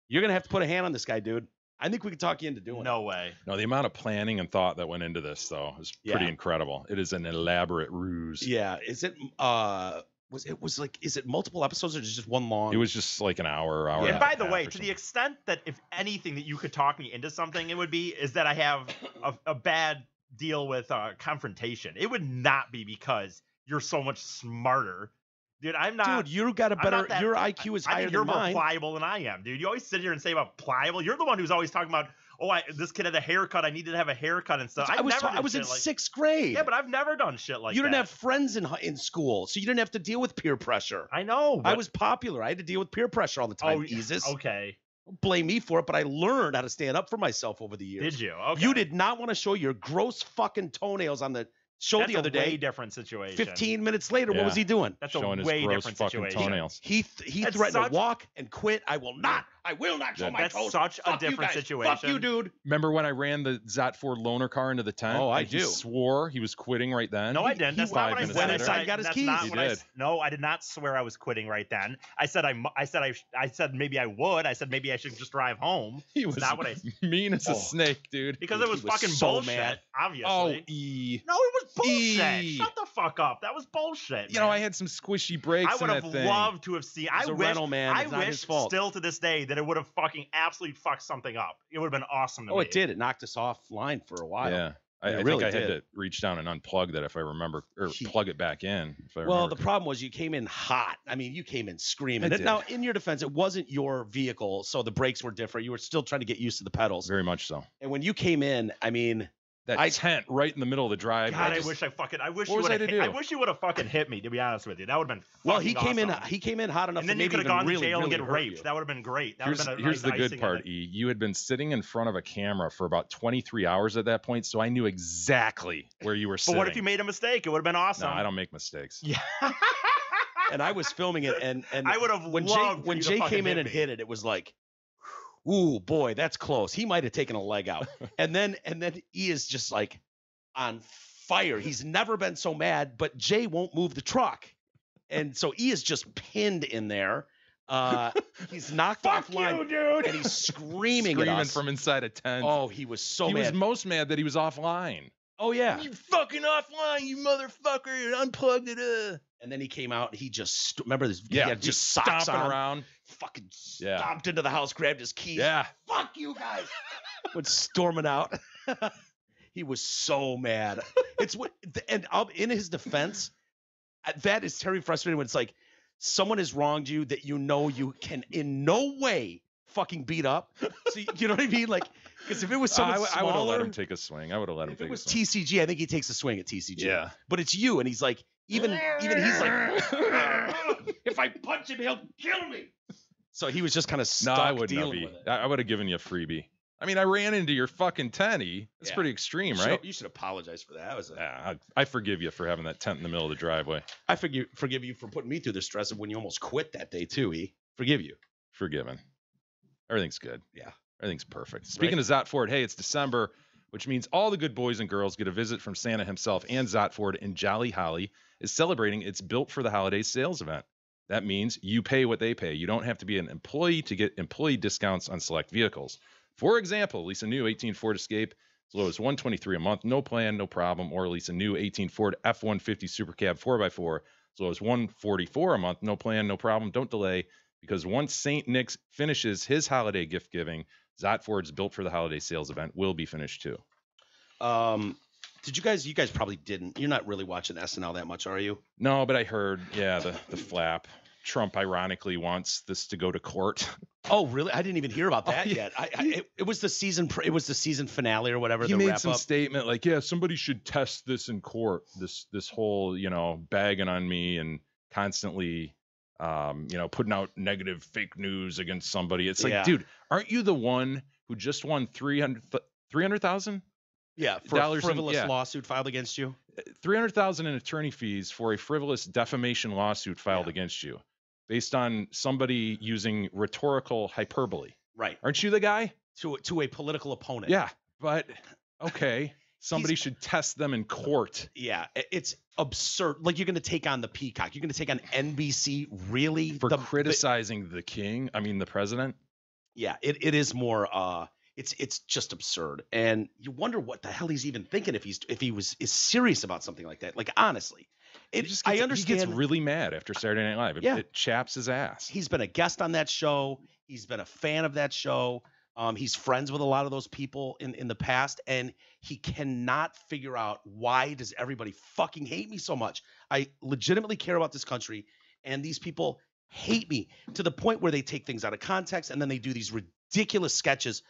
You're going to have to put a hand on this guy, dude. I think we can talk you into doing it. No way. No, the amount of planning and thought that went into this, though, is pretty incredible. It is an elaborate ruse. Yeah. Is it is it multiple episodes or just one long? It was just like an hour. And by the way, to the extent that if anything that you could talk me into something, it would be is that I have a bad deal with confrontation. It would not be because you're so much smarter. Dude, I'm not. Dude, you got a better. Your IQ is higher than mine. You're more pliable than I am, dude. You always sit here and say about pliable. You're the one who's always talking about, this kid had a haircut. I needed to have a haircut and stuff. I was in 6th grade. Yeah, but I've never done shit like that. You didn't have friends in school, so you didn't have to deal with peer pressure. I know. I was popular. I had to deal with peer pressure all the time. Jesus. Okay. Don't blame me for it, but I learned how to stand up for myself over the years. Did you? Okay. You did not want to show your gross fucking toenails on the show the other day. That's a way different situation. 15 minutes later, what was he doing? That's showing a way his gross different fucking situation. Toenails. He threatened to walk and quit. I will not show my toes. That's such a different situation. Fuck you, dude. Remember when I ran the Zot Ford loaner car into the tent? Oh, I do. He swore he was quitting right then. No, I didn't. That's not what I said. Went inside and got his keys. He did. No, I did not swear I was quitting right then. I said maybe I would. I said maybe I should just drive home. He was not what I mean as a snake, dude. Because it was fucking so bullshit. Mad. Obviously. Oh, E. No, it was bullshit. E. Shut the fuck up. That was bullshit. You know, I had some squishy brakes. I would have loved to have seen. I wish still to this day that it would have fucking absolutely fucked something up. It would have been awesome to me. Oh, it did. It knocked us offline for a while. Yeah. I really think I had to reach down and unplug that if I remember, or plug it back in. Well, the problem was you came in hot. I mean, you came in screaming. Now, in your defense, it wasn't your vehicle, so the brakes were different. You were still trying to get used to the pedals. Very much so. And when you came in, I mean, that tent right in the middle of the drive. God, I wish you would have fucking hit me, to be honest with you. That would have been well, he came in hot enough. And then you could have gone to jail and get raped. That would have been great. Here's the good part, E. You had been sitting in front of a camera for about 23 hours at that point, so I knew exactly where you were sitting. But what if you made a mistake? It would have been awesome. No, I don't make mistakes. Yeah. And I was filming it, and I would have loved when Jay came in and hit it, it was like, ooh, boy, that's close. He might have taken a leg out. and then he is just like on fire. He's never been so mad, but Jay won't move the truck. And so he is just pinned in there. He's knocked offline, you, dude. And he's screaming at us from inside a tent. Oh, he was so mad. He was most mad that he was offline. Oh, yeah. You fucking offline, you motherfucker. You unplugged it. And then he came out and he just, remember this? Yeah, he had just socks on. Around. Fucking stomped into the house, grabbed his keys. Yeah. Fuck you guys. Went storming out. He was so mad. In his defense, that is terribly frustrating when it's like someone has wronged you that you know you can in no way fucking beat up. So you know what I mean? Like, because if it was someone smaller, I would have let him take a swing. If it was TCG, I think he takes a swing at TCG. Yeah. But it's you, and he's like, even he's like, if I punch him, he'll kill me. So he was just kind of stuck dealing with it. I would have given you a freebie. I mean, I ran into your fucking tenty. That's pretty extreme, right? You should apologize for that. I forgive you for having that tent in the middle of the driveway. I forgive you for putting me through the stress of when you almost quit that day too, E. Forgive you. Forgiven. Everything's good. Yeah. Everything's perfect. Speaking of Zot Ford, hey, it's December, which means all the good boys and girls get a visit from Santa himself, and Zot Ford in Jolly Holly is celebrating its Built for the Holidays sales event. That means you pay what they pay. You don't have to be an employee to get employee discounts on select vehicles. For example, lease a new 18 Ford Escape as low as $123 a month, no plan, no problem, or lease a new 18 Ford F-150 Super Cab 4x4 as low as $144 a month, no plan, no problem, don't delay, because once St. Nick's finishes his holiday gift giving, Zot Ford's Built for the Holiday sales event will be finished too. Did you guys probably didn't. You're not really watching SNL that much, are you? No, but I heard, the flap. Trump ironically wants this to go to court. Oh, really? I didn't even hear about that yet. It was the season. It was the season finale or whatever. He made some statement like, "Yeah, somebody should test this in court. This whole bagging on me and constantly, putting out negative fake news against somebody. It's like, dude, aren't you the one who just won $300,000? Yeah, for a frivolous lawsuit filed against you. $300,000 in attorney fees for a frivolous defamation lawsuit filed against you, based on somebody using rhetorical hyperbole. Right? Aren't you the guy? To a political opponent. Yeah, but okay, somebody should test them in court. Yeah, it's absurd. Like, you're going to take on the Peacock. You're going to take on NBC, really? For criticizing the king? I mean, the president? Yeah, it is more. It's just absurd, and you wonder what the hell he's even thinking if he is serious about something like that. Like, honestly, I understand. He gets really mad after Saturday Night Live. It chaps his ass. He's been a guest on that show. He's been a fan of that show. He's friends with a lot of those people in the past, and he cannot figure out why does everybody fucking hate me so much. I legitimately care about this country, and these people hate me to the point where they take things out of context, and then they do these ridiculous sketches.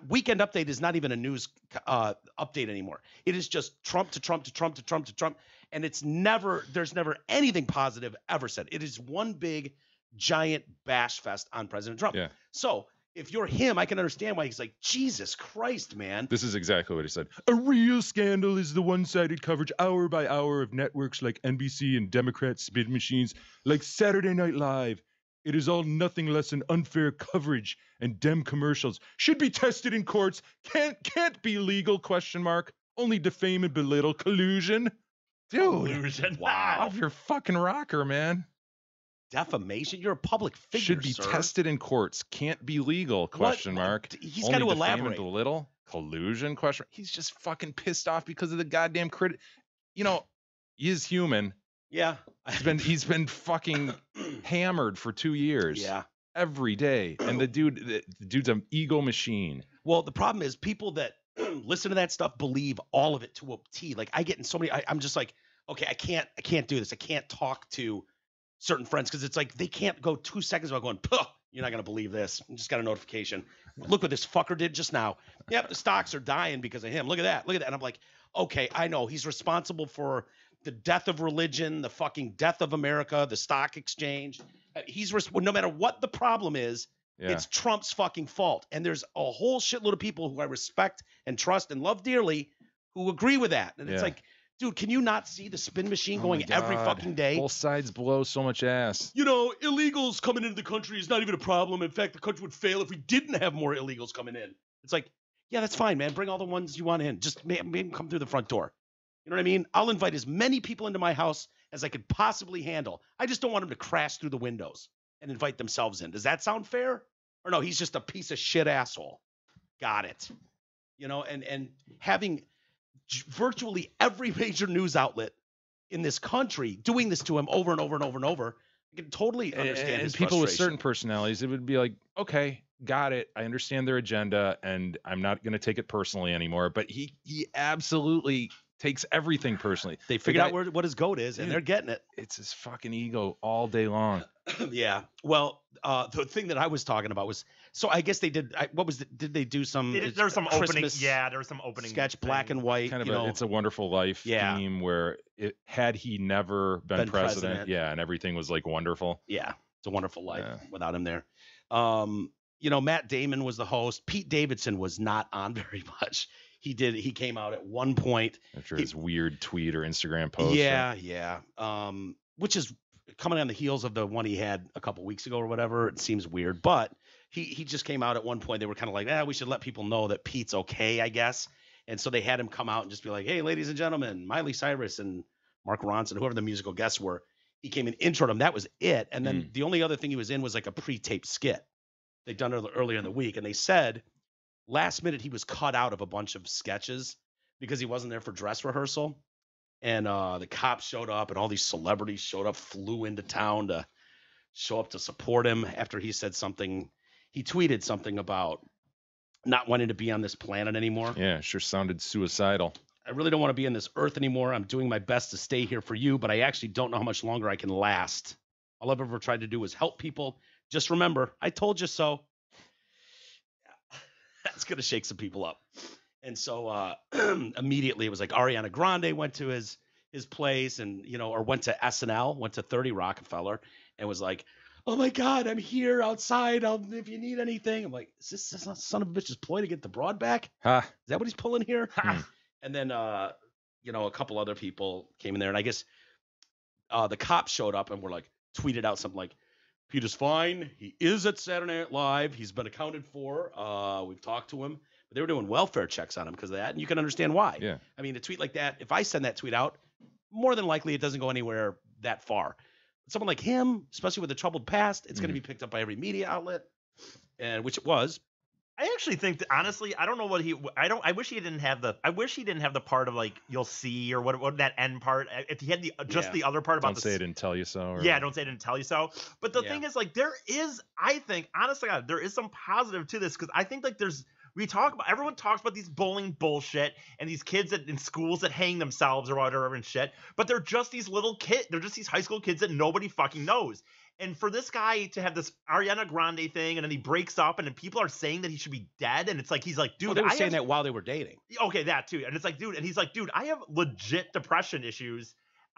Weekend Update is not even a news update anymore. It is just Trump to Trump to Trump to Trump to Trump. And there's never anything positive ever said. It is one big, giant bash fest on President Trump. Yeah. So if you're him, I can understand why he's like, Jesus Christ, man. This is exactly what he said. A real scandal is the one-sided coverage hour by hour of networks like NBC and Democrat spin machines like Saturday Night Live. It is all nothing less than unfair coverage, and Dem commercials should be tested in courts. Can't be legal, ? Only defame and belittle. Collusion. Dude. Collusion. Wow. Off your fucking rocker, man. Defamation? You're a public figure, should be sir. Tested in courts. Can't be legal, ? He's got to elaborate. And belittle. Collusion, ? He's just fucking pissed off because of the goddamn he is human. Yeah. He's been fucking hammered for 2 years. Yeah. every day. And the dude's an ego machine. Well, the problem is people that listen to that stuff believe all of it to a T. Like I get in so many, I'm just like, okay, I can't do this. I can't talk to certain friends because it's like they can't go 2 seconds without going, puh, you're not going to believe this. I just got a notification. Look what this fucker did just now. Yep, the stocks are dying because of him. Look at that. Look at that. And I'm like, okay, I know he's responsible for the death of religion, the fucking death of America, the stock exchange. No matter what the problem is, it's Trump's fucking fault. And there's a whole shitload of people who I respect and trust and love dearly who agree with that. And it's like, dude, can you not see the spin machine going every fucking day? Both sides blow so much ass. You know, illegals coming into the country is not even a problem. In fact, the country would fail if we didn't have more illegals coming in. It's like, yeah, that's fine, man. Bring all the ones you want in. Just make them come through the front door. You know what I mean? I'll invite as many people into my house as I could possibly handle. I just don't want them to crash through the windows and invite themselves in. Does that sound fair? Or no, he's just a piece of shit asshole. Got it. You know, and having virtually every major news outlet in this country doing this to him over and over and over and over, I can totally understand his people with frustration. certain personalities, it would be like, okay, got it. I understand their agenda, and I'm not going to take it personally anymore. But he absolutely takes everything personally. They figured out what his goat is, and they're getting it. It's his fucking ego all day long. Yeah. Well, the thing that I was talking about was, so I guess they did. Did they do some? There's some opening. Yeah, there was some opening sketch, black and white. Kind of It's a Wonderful Life theme where had he never been president. Yeah, and everything was like wonderful. Yeah, it's a wonderful life without him there. You know, Matt Damon was the host. Pete Davidson was not on very much. He came out at one point after his weird tweet or Instagram post. Yeah. Which is coming on the heels of the one he had a couple weeks ago or whatever. It seems weird, but he just came out at one point. They were kind of like, we should let people know that Pete's okay, I guess. And so they had him come out and just be like, hey, ladies and gentlemen, Miley Cyrus and Mark Ronson, whoever the musical guests were. He came and introed him. That was it. And then the only other thing he was in was like a pre-taped skit. They'd done it earlier in the week. And they said last minute he was cut out of a bunch of sketches because he wasn't there for dress rehearsal. And the cops showed up and all these celebrities showed up, flew into town to show up to support him after he said something. He tweeted something about not wanting to be on this planet anymore. Yeah, sure sounded suicidal. I really don't want to be on this earth anymore. I'm doing my best to stay here for you, but I actually don't know how much longer I can last. All I've ever tried to do is help people. Just remember, I told you so. That's going to shake some people up. And so immediately it was like Ariana Grande went to his place and, or went to SNL, went to 30 Rockefeller and was like, oh my God, I'm here outside. if you need anything. I'm like, is this son of a bitch's ploy to get the broad back? Huh. Is that what he's pulling here? And then, a couple other people came in there and I guess the cops showed up and were like, tweeted out something like, Peter's fine. He is at Saturday Night Live. He's been accounted for. We've talked to him. But they were doing welfare checks on him because of that, and you can understand why. Yeah. I mean, a tweet like that, if I send that tweet out, more than likely it doesn't go anywhere that far. Someone like him, especially with a troubled past, it's going to be picked up by every media outlet, and which it was. I actually think that, honestly, I don't know what I wish he didn't have the part of like you'll see or what that end part. If he had the other part about don't say I didn't tell you so. Don't say I didn't tell you so. But the thing is, like, I think honestly, God, there is some positive to this because I think like everyone talks about these bullying bullshit and these kids in schools that hang themselves or whatever and shit, but they're just these little kids. They're just these high school kids that nobody fucking knows. And for this guy to have this Ariana Grande thing, and then he breaks up, and then people are saying that he should be dead, and it's like he's like, dude, they were saying that while they were dating. Okay, that too, and it's like, dude, and he's like, dude, I have legit depression issues.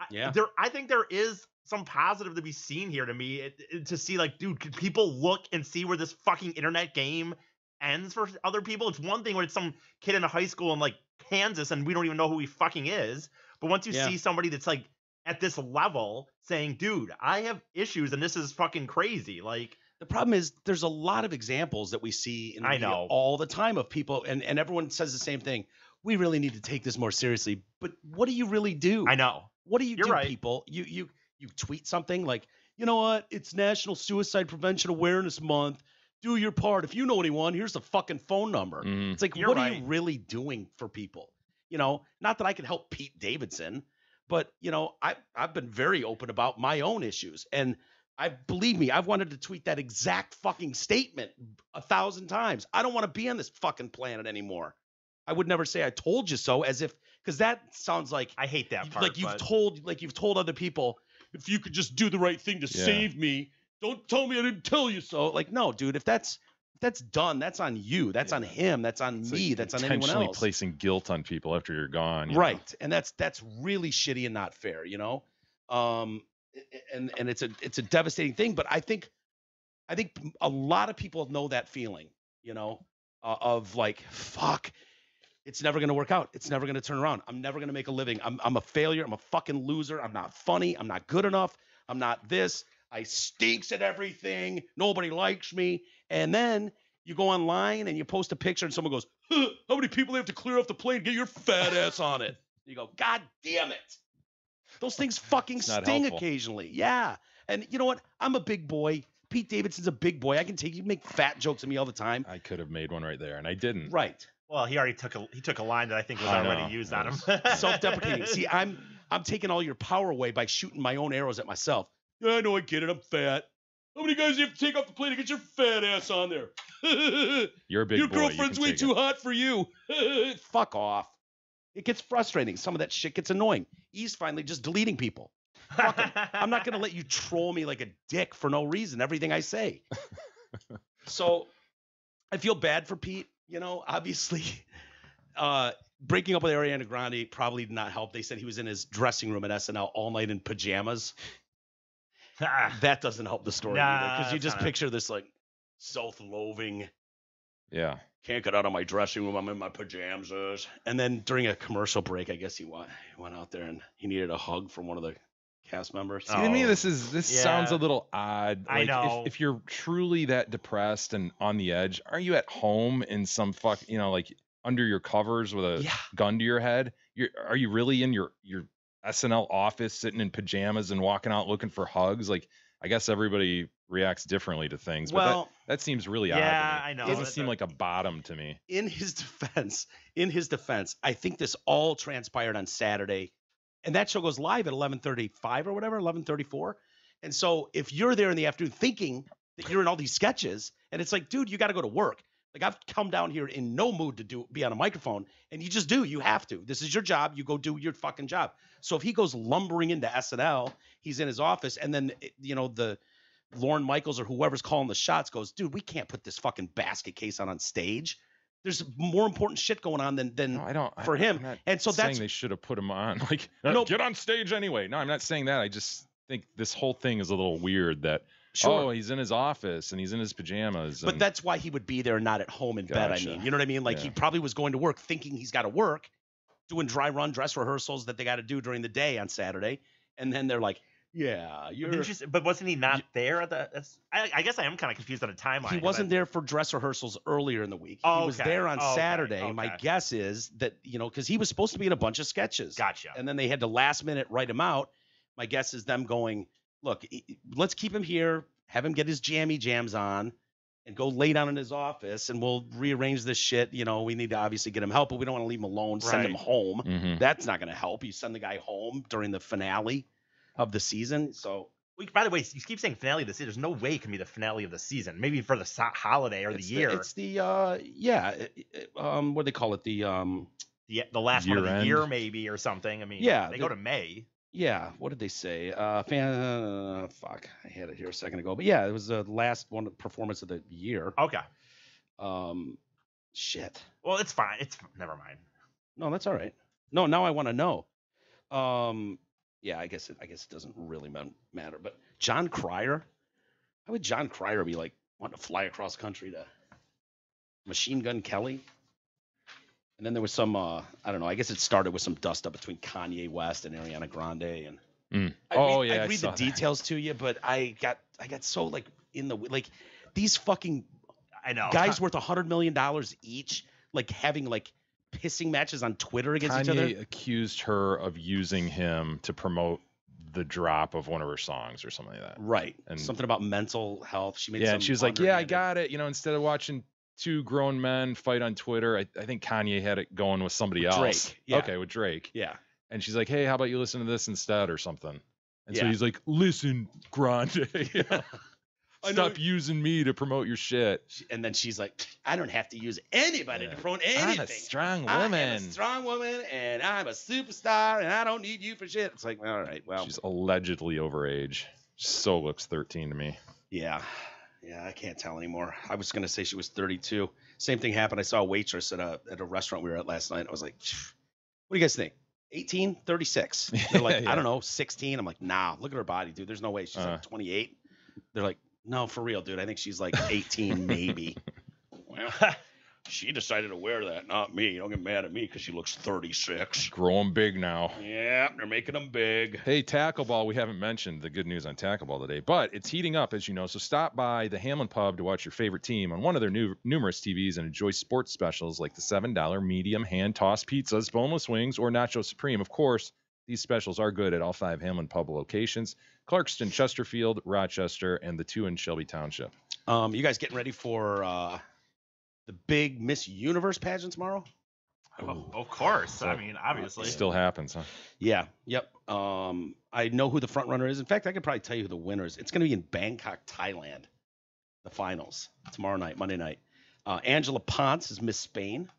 Yeah, I think there is some positive to be seen here to me to see like, dude, could people look and see where this fucking internet game ends for other people? It's one thing when it's some kid in a high school in like Kansas, and we don't even know who he fucking is. But once you see somebody that's like at this level saying, dude, I have issues and this is fucking crazy. Like, the problem is there's a lot of examples that we see in the media all the time of people and everyone says the same thing. We really need to take this more seriously. But what do you really do? I know. What do you do, people? You tweet something like, you know what? It's National Suicide Prevention Awareness Month. Do your part. If you know anyone, here's the fucking phone number. It's like, what are you really doing for people? Not that I can help Pete Davidson. But, I've been very open about my own issues. And Believe me, I've wanted to tweet that exact fucking statement 1,000 times. I don't want to be on this fucking planet anymore. I would never say I told you so, as if, because that sounds like I hate that part. Like you've told other people, if you could just do the right thing to save me, don't tell me I didn't tell you so. Like, no, dude, if that's done, that's on you. That's on him. That's on me. Like that's on anyone else. Intentionally placing guilt on people after you're gone. Right. Know? And that's really shitty and not fair, you know? And it's a devastating thing, but I think a lot of people know that feeling, you know, of like, fuck, it's never going to work out. It's never going to turn around. I'm never going to make a living. I'm a failure. I'm a fucking loser. I'm not funny. I'm not good enough. I'm not this. I stinks at everything. Nobody likes me. And then you go online and you post a picture and someone goes, huh, how many people have to clear off the plane? Get your fat ass on it. You go, God damn it. Those things fucking sting occasionally. Yeah. And you know what? I'm a big boy. Pete Davidson's a big boy. You make fat jokes at me all the time. I could have made one right there, and I didn't. Right. Well, he already took a line that I think was already used on him. Self-deprecating. See, I'm taking all your power away by shooting my own arrows at myself. Yeah, I know, I get it. I'm fat. How many guys do you have to take off the plane to get your fat ass on there? You're a big boy. Your girlfriend's way too hot for you. Fuck off. It gets frustrating. Some of that shit gets annoying. He's finally just deleting people. Fuck him. I'm not going to let you troll me like a dick for no reason, everything I say. So I feel bad for Pete. You know, obviously, breaking up with Ariana Grande probably did not help. They said he was in his dressing room at SNL all night in pajamas. That doesn't help the story either, because you just picture this like self-loathing. Yeah. Can't get out of my dressing room. I'm in my pajamas. And then during a commercial break, I guess he went out there and he needed a hug from one of the cast members. See, to me, this sounds a little odd. Like, I know. If you're truly that depressed and on the edge, are you at home in some like under your covers with a gun to your head? Are you really in your SNL office sitting in pajamas and walking out looking for hugs? Like, I guess everybody reacts differently to things, but that seems really odd. Yeah, I know. It doesn't seem like a bottom to me. In his defense, I think this all transpired on Saturday, and that show goes live at 11:35 or whatever, 11:34. And so if you're there in the afternoon thinking that you're in all these sketches, and it's like, dude, you got to go to work. Like, I've come down here in no mood to be on a microphone, and you just do. You have to. This is your job. You go do your fucking job. So if he goes lumbering into SNL, he's in his office, and then, you know, the Lorne Michaels or whoever's calling the shots goes, dude, we can't put this fucking basket case on stage. There's more important shit going on than for him. And so that's saying they should have put him on. Like, get on stage anyway. No, I'm not saying that. I just think this whole thing is a little weird that, he's in his office and he's in his pajamas. But that's why he would be there, not at home in bed. I mean, you know what I mean? Like, he probably was going to work thinking he's got to work, doing dry run dress rehearsals that they got to do during the day on Saturday. And then they're like, but wasn't he not there at the? I guess I am kind of confused on a timeline. He wasn't there for dress rehearsals earlier in the week. He was there on Saturday. Okay. My guess is that, you know, because he was supposed to be in a bunch of sketches. Gotcha. And then they had to last minute write him out. My guess is them going, look, let's keep him here, have him get his jammy jams on, and go lay down in his office, and we'll rearrange this shit. You know, we need to obviously get him help, but we don't want to leave him alone, send him home. Mm-hmm. That's not going to help. You send the guy home during the finale of the season. So, by the way, you keep saying finale of the season. There's no way it can be the finale of the season. Maybe for the holiday or the year. It's the what do they call it? The last one of the year, maybe, or something. I mean, they go to May. Yeah, what did they say? Fuck, I had it here a second ago. But yeah, it was the last one performance of the year. Okay. Shit. Well, it's fine. Never mind. No, that's all right. No, now I want to know. Yeah, I guess it doesn't really matter. But John Cryer, how would John Cryer be like wanting to fly across country to Machine Gun Kelly? And then there was some, I don't know. I guess it started with some dust up between Kanye West and Ariana Grande, and I'd read the details to you, but I got so like these fucking guys worth $100 million each, like having like pissing matches on Twitter against each other. Kanye accused her of using him to promote the drop of one of her songs or something like that. Right, and something about mental health. She made and she was like, I got it. You know, instead of watching two grown men fight on Twitter, I think Kanye had it going with somebody else. Drake. Yeah. Okay, with Drake. Yeah. And she's like, hey, how about you listen to this instead or something? And so he's like, listen, Grande, stop using me to promote your shit. And then she's like, I don't have to use anybody to promote anything. I'm a strong woman. I'm a strong woman, and I'm a superstar, and I don't need you for shit. It's like, all right, well. She's allegedly overage. So looks 13 to me. Yeah. Yeah, I can't tell anymore. I was going to say she was 32. Same thing happened. I saw a waitress at a restaurant we were at last night. I was like, what do you guys think? 18, 36. They're like, I don't know, 16. I'm like, nah, look at her body, dude. There's no way. She's like 28. They're like, no, for real, dude. I think she's like 18, maybe. Well, she decided to wear that, not me. Don't get mad at me because she looks 36. Growing big now. Yeah, they're making them big. Hey, tackle ball. We haven't mentioned the good news on tackle ball today, but it's heating up, as you know. So stop by the Hamlin Pub to watch your favorite team on one of their numerous TVs and enjoy sports specials like the $7 medium hand-tossed pizzas, boneless wings, or Nacho Supreme. Of course, these specials are good at all 5 Hamlin Pub locations: Clarkston, Chesterfield, Rochester, and the 2 in Shelby Township. You guys getting ready for the big Miss Universe pageant tomorrow? Oh, of course. I mean, obviously. It still happens, huh? Yeah. Yep. I know who the front runner is. In fact, I could probably tell you who the winner is. It's going to be in Bangkok, Thailand. The finals tomorrow night, Monday night. Angela Ponce is Miss Spain.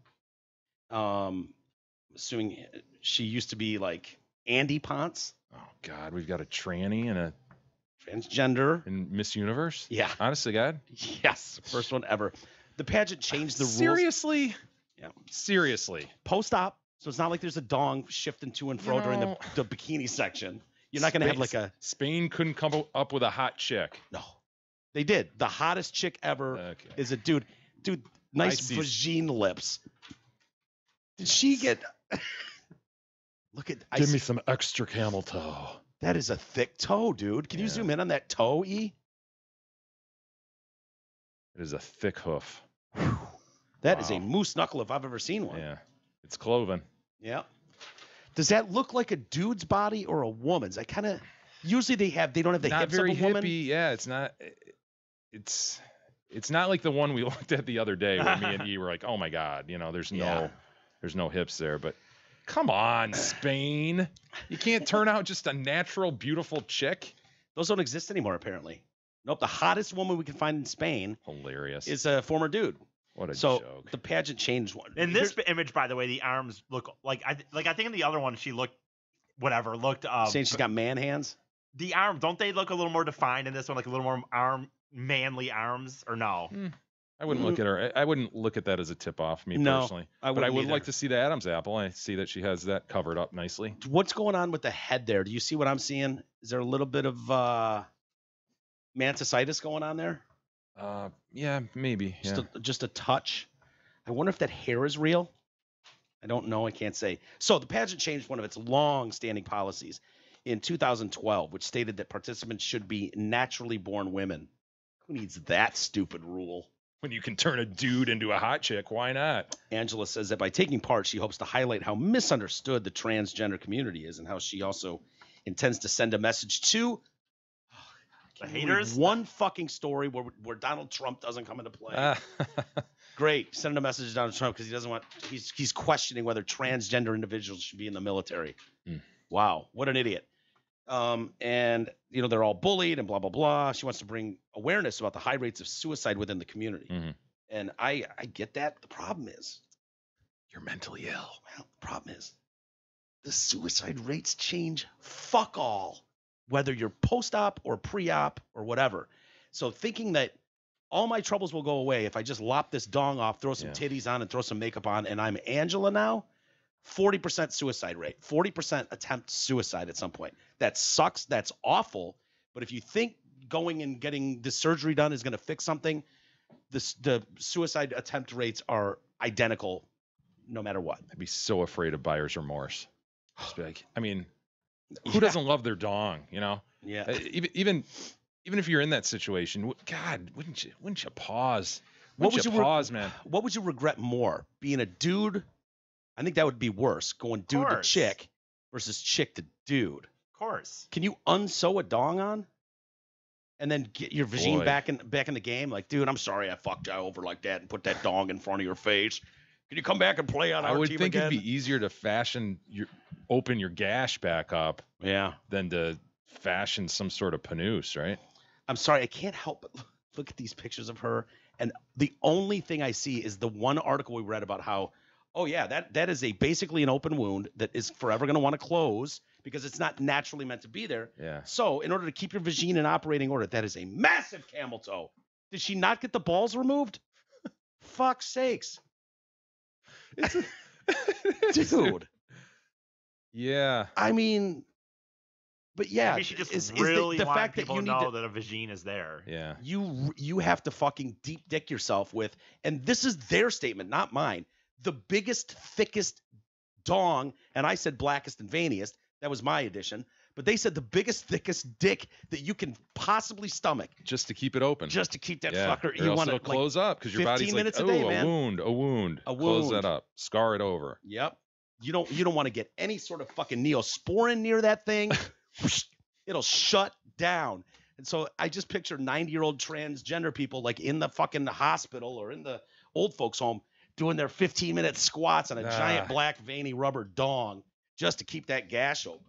Assuming she used to be like Andy Ponce. Oh God, we've got a tranny and a transgender in Miss Universe. Yeah. Honest to God. Yes. First one ever. The pageant changed the rules. Seriously? Yeah. Seriously. Post-op. So it's not like there's a dong shifting to and fro during the bikini section. You're not going to have like a... Spain couldn't come up with a hot chick. No. They did. The hottest chick ever is a dude. Dude, nice vagine lips. Did she get... Look at... Give me some extra camel toe. That is a thick toe, dude. Can you zoom in on that toe, E? It is a thick hoof. That is a moose knuckle if I've ever seen one. Yeah. It's cloven. Yeah. Does that look like a dude's body or a woman's? I kind of usually they don't have the hips of a woman. Not very hippie. Yeah, it's not like the one we looked at the other day where me and E were like, "Oh my God, there's no hips there." But come on, Spain. You can't turn out just a natural beautiful chick. Those don't exist anymore apparently. Nope, the hottest woman we can find in Spain is a former dude. What a joke. The pageant changed one. In this image, by the way, the arms look like I think in the other one she looked saying she's got man hands. The arm, don't they look a little more defined in this one, like a little more manly arms, or no? I wouldn't look at her. I wouldn't look at that as a tip off, personally. But I would like to see the Adam's apple. I see that she has that covered up nicely. What's going on with the head there? Do you see what I'm seeing? Is there a little bit of mantissitis going on there? Yeah, maybe. Just a touch. I wonder if that hair is real. I don't know. I can't say. So the pageant changed one of its long-standing policies in 2012, which stated that participants should be naturally born women. Who needs that stupid rule? When you can turn a dude into a hot chick, why not? Angela says that by taking part, she hopes to highlight how misunderstood the transgender community is and how she also intends to send a message to the haters. One fucking story where Donald Trump doesn't come into play. Great. Send a message to Donald Trump because he doesn't want. He's questioning whether transgender individuals should be in the military. Wow, what an idiot. And they're all bullied and blah blah blah. She wants to bring awareness about the high rates of suicide within the community. And I get that. The problem is you're mentally ill. Well, the problem is the suicide rates change fuck all, whether you're post-op or pre-op or whatever. So thinking that all my troubles will go away if I just lop this dong off, throw some titties on and throw some makeup on, and I'm Angela now, 40% suicide rate, 40% attempt suicide at some point. That sucks. That's awful. But if you think going and getting this surgery done is going to fix something, the suicide attempt rates are identical no matter what. I'd be so afraid of buyer's remorse. Just be like, I mean, who doesn't love their dong, Yeah. Even if you're in that situation, God, wouldn't you pause? What would you pause, man? What would you regret more? Being a dude? I think that would be worse. Going dude to chick versus chick to dude. Of course. Can you unsew a dong on? And then get your vagine back in the game? Like, dude, I'm sorry I fucked you over like that and put that dong in front of your face. Can you come back and play on our team again? I would think it'd be easier to open your gash back up. Yeah. Than to fashion some sort of panouse, right? I'm sorry, I can't help but look at these pictures of her, and the only thing I see is the one article we read about how, oh yeah, that is basically an open wound that is forever going to want to close because it's not naturally meant to be there. Yeah. So in order to keep your vagina in operating order, that is a massive camel toe. Did she not get the balls removed? Fuck's sakes. Dude. Yeah. I mean, but yeah. Maybe she just really the want fact people that you to know need that a vagina is there. Yeah. You have to fucking deep dick yourself with, and this is their statement, not mine, the biggest, thickest dong, and I said blackest and veiniest. That was my addition. But they said the biggest, thickest dick that you can possibly stomach. Just to keep it open. Just to keep that yeah. fucker. Or You want to close up because your body's like, a day, man. a wound. Close that up. Scar it over. Yep. You don't want to get any sort of fucking neosporin near that thing. It'll shut down. And so I just picture 90-year-old transgender people like in the fucking hospital or in the old folks home doing their 15-minute squats on a giant black veiny rubber dong just to keep that gash open.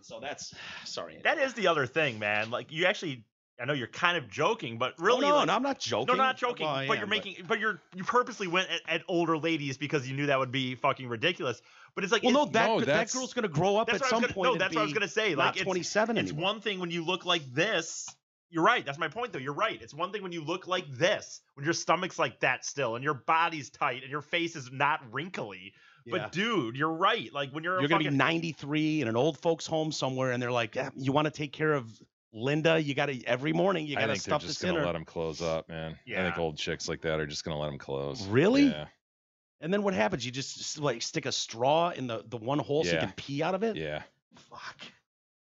So that's sorry. That is the other thing, man. Like you actually, I know you're kind of joking, but really, no, I'm not joking. No, not joking. Well, but you purposely went at older ladies because you knew that would be fucking ridiculous. But it's like, that girl's gonna grow up at some point. No, that's what I was gonna say. Not like 27 It's one thing when you look like this. You're right. That's my point, though. You're right. It's one thing when you look like this, when your stomach's like that still, and your body's tight, and your face is not wrinkly. Yeah. But dude, you're right. Like when you're gonna be 93 in an old folks home somewhere, and they're like, yeah, you want to take care of Linda? You got to every morning. You got to stuff this in her. They're just gonna let them close up, man. Yeah. I think old chicks like that are just gonna let them close. Really? Yeah. And then what happens? You just like stick a straw in the one hole so you can pee out of it? Yeah. Fuck.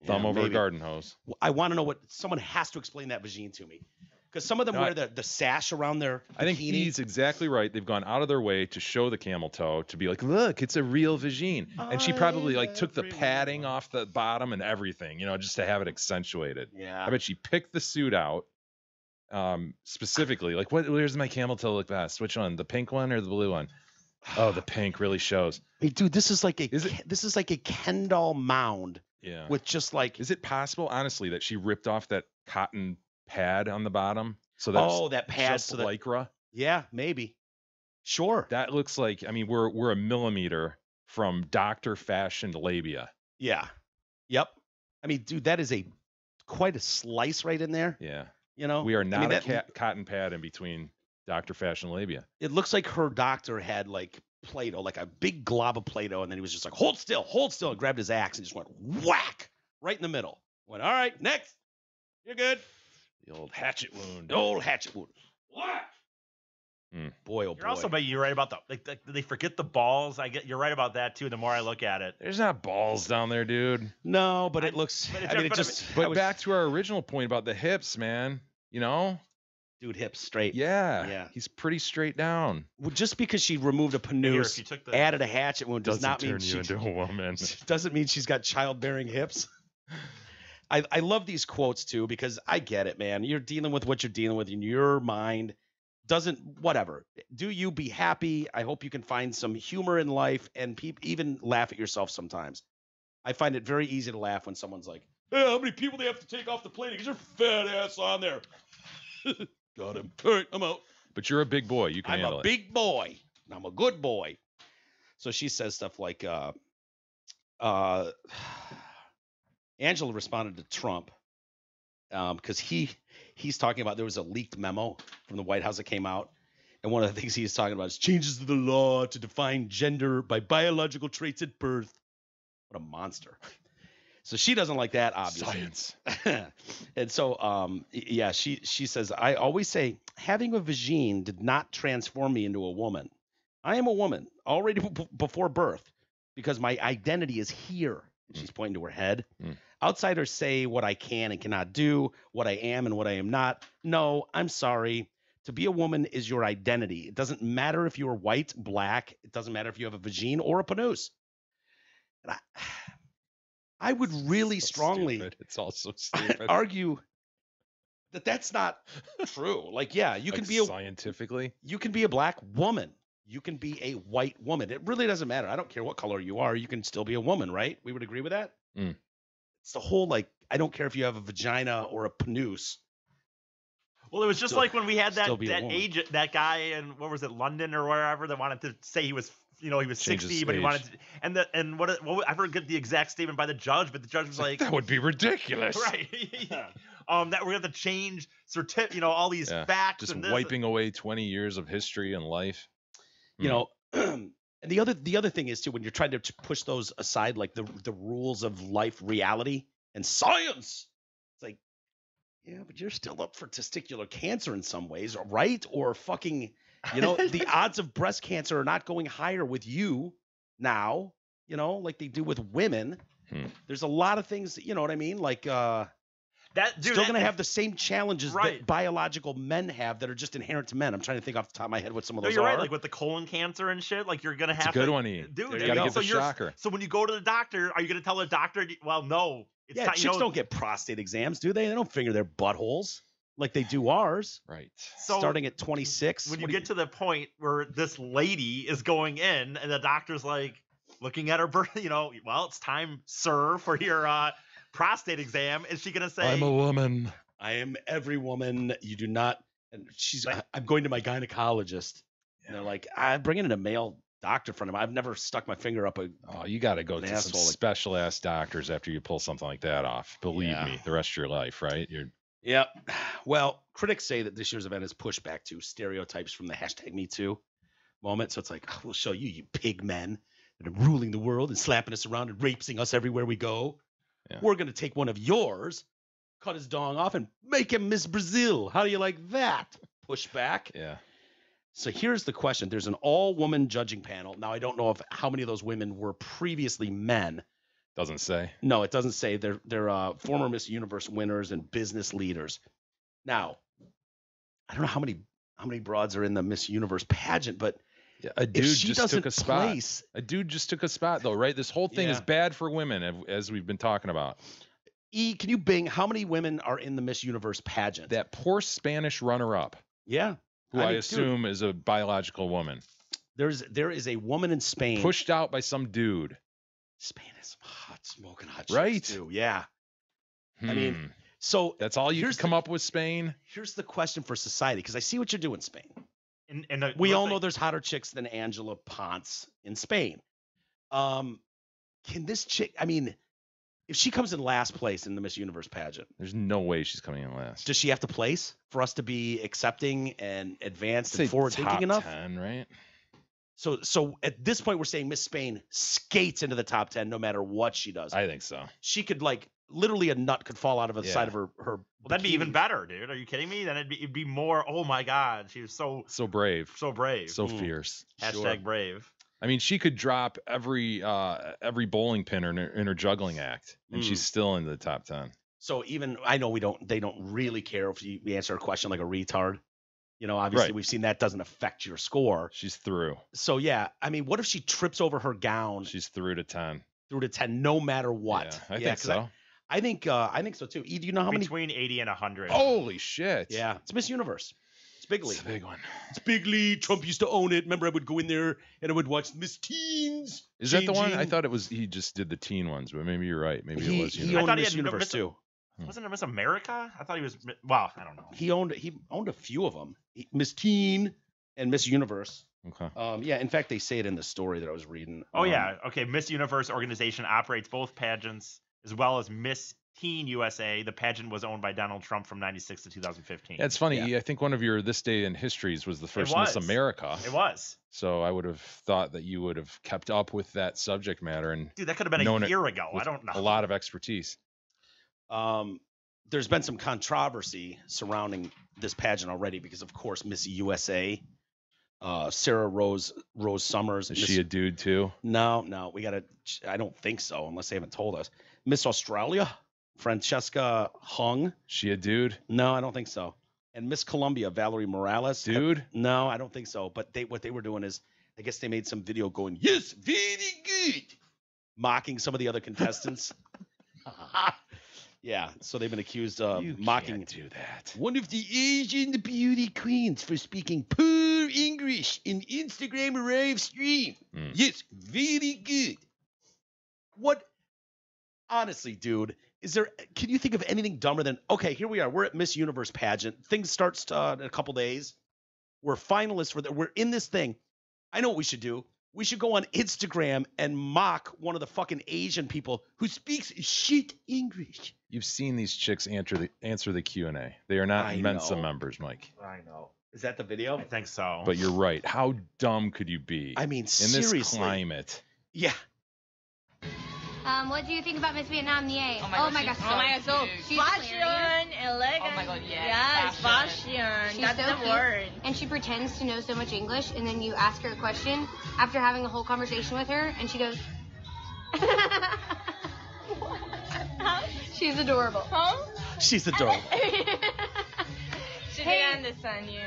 Thumb over a garden hose. I want to know what someone has to explain that vagine to me. Because some of them wear the sash around their bikini. I think he's exactly right. They've gone out of their way to show the camel toe, to be like, look, it's a real vagine. And she probably like took the padding off the bottom and everything, just to have it accentuated. Yeah. I bet she picked the suit out specifically. Like, where's my camel toe look best? Which one? The pink one or the blue one? Oh, the pink really shows. Hey, dude, this is like a Ken doll mound. Yeah. With just like. Is it possible, honestly, that she ripped off that cotton pad on the bottom? So that pad just lycra. Yeah, maybe. Sure. That looks like, I mean, we're a millimeter from Dr. Fashioned labia. Yeah. Yep. I mean, dude, that is quite a slice right in there. Yeah. We are not a cotton pad in between Dr. Fashioned labia. It looks like her doctor had like Play-Doh, like a big glob of Play-Doh, and then he was just like, hold still, and grabbed his axe and just went whack right in the middle. Went, all right, next. You're good. The old hatchet wound. Whack. Boy, oh boy. You're right about they forget the balls. You're right about that too. The more I look at it, there's not balls down there, dude. No, but it looks. But back to our original point about the hips, man. Dude, hips straight. Yeah. He's pretty straight down. Well, just because she removed a panouse, added a hatchet wound, does not mean she into a woman. Doesn't mean she's got childbearing hips. I love these quotes too because I get it, man. You're dealing with what you're dealing with in your mind. Whatever. Do you be happy? I hope you can find some humor in life and even laugh at yourself sometimes. I find it very easy to laugh when someone's like, hey, how many people do they have to take off the plane? Get your fat ass on there. Got him. All right, I'm out. But you're a big boy. You can handle it. I'm a big boy. I'm a good boy. So she says stuff like, Angela responded to Trump because he's talking about there was a leaked memo from the White House that came out. And one of the things he's talking about is changes to the law to define gender by biological traits at birth. What a monster. So she doesn't like that, obviously. Science. And so, she says, I always say having a vagine did not transform me into a woman. I am a woman already before birth because my identity is here. She's pointing to her head. Outsiders say what I can and cannot do, what I am and what I am not. No, I'm sorry. To be a woman is your identity. It doesn't matter if you're white, black. It doesn't matter if you have a vagine or a panouse. And I would really strongly it's all so stupid. argue that that's not true. Like, yeah, you can be scientifically. You can be a black woman. You can be a white woman. It really doesn't matter. I don't care what color you are. You can still be a woman, right? We would agree with that? It's the whole, like, I don't care if you have a vagina or a penis. Well, it was just like when we had that agent, that guy in, what was it, London or wherever, that wanted to say he was, he was 60, but he wanted to, and what I forget the exact statement by the judge, but the judge was like, that would be ridiculous. Right. That we're going to change all these facts. Just wiping away 20 years of history and life. You know, and the other thing is too, when you're trying to push those aside, like the rules of life, reality, and science, it's like, yeah, but you're still up for testicular cancer in some ways, right? Or fucking, the odds of breast cancer are not going higher with you now, like they do with women. There's a lot of things, you know what I mean? Like, still going to have the same challenges that biological men have that are just inherent to men. I'm trying to think off the top of my head what some of those are. You're right, like with the colon cancer and shit, like you're going to have a good one, Ian. Dude, you got to get the shocker. So when you go to the doctor, are you going to tell the doctor, well, no. Chicks don't get prostate exams, do they? They don't finger their buttholes like they do ours. Right. So starting at 26. When you get to the point where this lady is going in and the doctor's like looking at her birth, well, it's time, sir, for your prostate exam. Is she going to say, I'm a woman. I am every woman. You do not. And she's like, I'm going to my gynecologist. And they're like, I'm bringing in a male doctor from him. I've never stuck my finger up you got to go to some special ass doctors after you pull something like that off. Believe me, the rest of your life, right? Yep. Well, critics say that this year's event is pushed back to stereotypes from the #MeToo moment. So it's like, we'll show you, you pig men that are ruling the world and slapping us around and raping us everywhere we go. Yeah. We're going to take one of yours, cut his dong off, and make him Miss Brazil. How do you like that? Push back. Yeah. So here's the question. There's an all-woman judging panel. Now, I don't know how many of those women were previously men. Doesn't say. No, it doesn't say. They're former Miss Universe winners and business leaders. Now, I don't know how many broads are in the Miss Universe pageant, but a dude just took a spot. A dude just took a spot, though, right? This whole thing is bad for women, as we've been talking about. Can you bing how many women are in the Miss Universe pageant? That poor Spanish runner-up. Yeah. Who I assume is a biological woman. There is a woman in Spain. Pushed out by some dude. Spain is smoking hot right? Chicks too. Yeah. I mean, so that's all you can come up with, Spain? Here's the question for society, because I see what you're doing, Spain. And we all know there's hotter chicks than Angela Ponce in Spain. Can this chick, I mean, if she comes in last place in the Miss Universe pageant, there's no way she's coming in last. Does she have to place for us to be accepting and advanced and forward-thinking enough? 10, right? So at this point, we're saying Miss Spain skates into the top 10 no matter what she does. I think so. She could, like, literally a nut could fall out of the side of her. Well, that'd be even better, dude. Are you kidding me? Then it'd be more. Oh my God, she was so brave, so fierce. #brave. I mean, she could drop every bowling pin in her juggling act, and she's still in the top 10. So even I know they don't really care if we answer a question like a retard. Obviously we've seen that doesn't affect your score. She's through. So yeah, I mean, what if she trips over her gown? She's through to 10. Through to 10, no matter what. Yeah, I think so. I think so too. Do you know how many? Between 80 and 100. Holy shit! Yeah, it's Miss Universe. It's big league. It's a big one. It's big league. Trump used to own it. Remember, I would go in there and I would watch Miss Teens. Is that the one? I thought it was. He just did the teen ones, but maybe you're right. Maybe it was. He owned Miss Universe too. Wasn't it Miss America? I thought he was. Well, I don't know. He owned a few of them. Miss Teen and Miss Universe. Okay. Yeah. In fact, they say it in the story that I was reading. Oh yeah. Okay. Miss Universe organization operates both pageants as well as Miss Teen USA. The pageant was owned by Donald Trump from 96 to 2015. Yeah, it's funny. Yeah. I think one of your This Day in Histories was the first Miss America. It was. So I would have thought that you would have kept up with that subject matter. And dude, that could have been a year ago. I don't know. A lot of expertise. There's been some controversy surrounding this pageant already because, of course, Miss USA, Sarah Rose Summers. Is she a dude too? No. I don't think so, unless they haven't told us. Miss Australia, Francesca Hung. She a dude? No, I don't think so. And Miss Colombia, Valerie Morales. Dude? No, I don't think so. But what they were doing is, I guess they made some video going, yes, very good, mocking some of the other contestants. Yeah, so they've been accused of mocking. Can't do that. One of the Asian beauty queens for speaking poor English in Instagram live stream. Yes, very good. What? Honestly, dude, Can you think of anything dumber than, okay, here we are. We're at Miss Universe pageant. Things starts in a couple days. We're finalists. We're in this thing. I know what we should do. We should go on Instagram and mock one of the fucking Asian people who speaks shit English. You've seen these chicks answer the Q&A. They are not Mensa members, Mike. I know. Is that the video? I think so. But you're right. How dumb could you be? I mean, in seriously. this climate. Yeah. What do you think about Miss Vietnam Nie? Oh my god, so she's fashion, elegant. Oh my god, yes, fashion. That's so the cute. word. And she pretends to know so much English, and then you ask her a question after having a whole conversation with her, and she goes, She's adorable. Huh? She's adorable. She didn't understand you.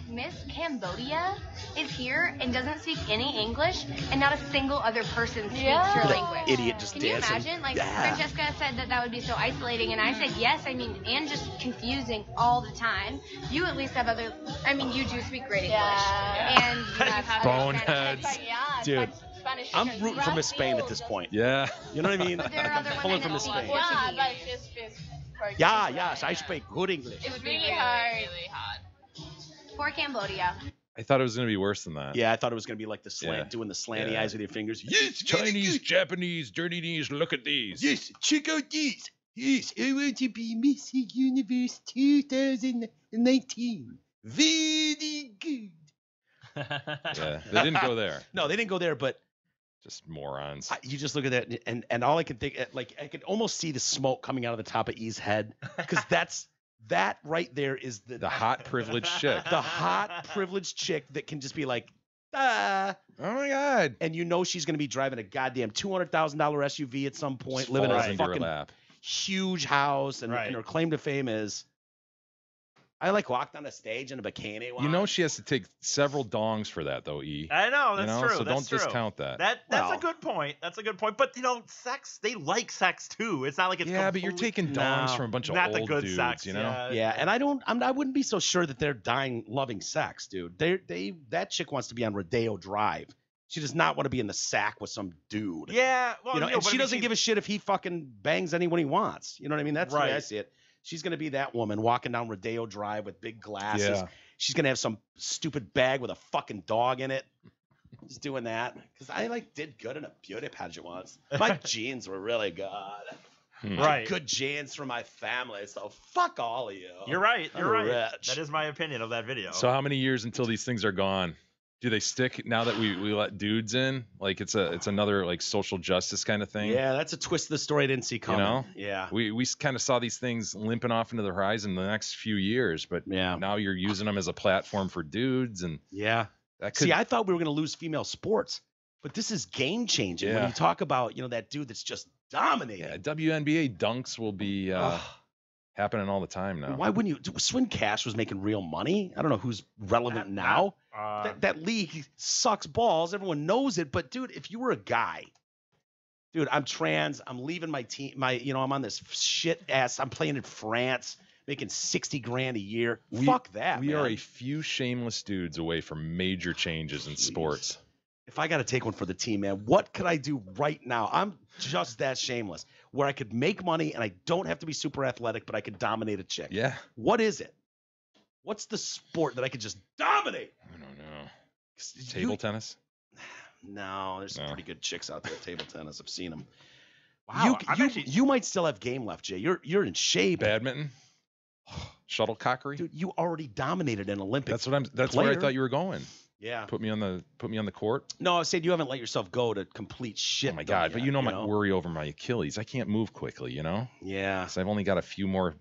Miss Cambodia is here and doesn't speak any English, and not a single other person speaks her That language. idiot just Can you dancing. imagine? Like, Yeah. Francesca said that would be so isolating, and I said yes. I mean, and just confusing all the time. You at least have other. I mean, you do speak great English, and you have Boneheads. Dude, Spanish. I'm rooting for Miss Spain at this point. Yeah. You know what I mean? But there are I'm other pulling women for Miss that Spain. speak Yeah, but Portuguese. she speaks Portuguese. Yeah, I speak good English. It was really hard. For Cambodia. I thought it was going to be worse than that. Yeah, I thought it was going to be like the slant, Yeah. doing the slanty Yeah. eyes with your fingers. Yes, Chinese, Japanese, dirty knees, look at these. yes, check out these. Yes, I want to be Miss Universe 2019. Very good. Yeah, they didn't go there. No, they didn't go there, but Just morons. you just look at that, and all I can think, like, I could almost see the smoke coming out of the top of E's head, because that right there is The hot privileged chick. the hot privileged chick that can just be like, ah, Oh my God. and you know she's going to be driving a goddamn $200,000 SUV at some point, Just living in falls a into her fucking lap. huge house, and, Right. and her claim to fame is, I like walked on a stage in a bikini. You know she has to take several dongs for that, though, E. I know, that's you know? true. So that's don't true. discount that. That's Well. a good point. That's a good point. But sex, they like sex too. It's not like it's Yeah, but you're complete- taking dongs No, from a bunch of not old the good dudes, sex. you know? Yeah, and I wouldn't be so sure that they're dying loving sex, dude. That chick wants to be on Rodeo Drive. She does not want to be in the sack with some dude. Yeah, well, You know, and but she I mean, doesn't give a shit if he fucking bangs anyone he wants. You know what I mean? That's the way I Right. see it. She's gonna be that woman walking down Rodeo Drive with big glasses. Yeah. She's gonna have some stupid bag with a fucking dog in it. Just doing that because I did good in a beauty pageant once. My genes were really good. Right. Good genes from my family. So fuck all of you. You're right. You're I'm right. rich. That is my opinion of that video. So how many years until these things are gone? Do they stick now that we let dudes in? Like it's another like social justice kind of thing. Yeah, that's a twist of the story I didn't see coming. know? Yeah. We kind of saw these things limping off into the horizon the next few years, but Yeah. now you're using them as a platform for dudes, and Yeah. that could See, I thought we were going to lose female sports, but this is game changing when Yeah. you talk about, that dude that's just dominating. yeah, WNBA dunks will be Ugh. happening all the time now. Why wouldn't you? Swin Cash was making real money. I don't know who's relevant now. That league sucks balls. Everyone knows it. But dude, if you were a guy, dude, I'm trans. I'm leaving my team. I'm on this shit ass. I'm playing in France, making $60,000 a year. Fuck that. We man. are a few shameless dudes away from major changes in sports. If I got to take one for the team, man, what could I do right now? I'm just that shameless, where I could make money and I don't have to be super athletic, but I could dominate a chick. Yeah. What is it? What's the sport that I could just dominate? I don't know. 'Cause Table tennis? No, there's some No. pretty good chicks out there at table tennis. I've seen them. Wow, You might still have game left, Jay. You're in shape. Badminton? Shuttlecockery? Dude, you already dominated an Olympic. That's where I player. thought you were going. Yeah. Put me on the court. No, I said you haven't let yourself go to complete shit. Oh my though God! yet, But you know my worry over my Achilles. I can't move quickly. Yeah. So I've only got a few more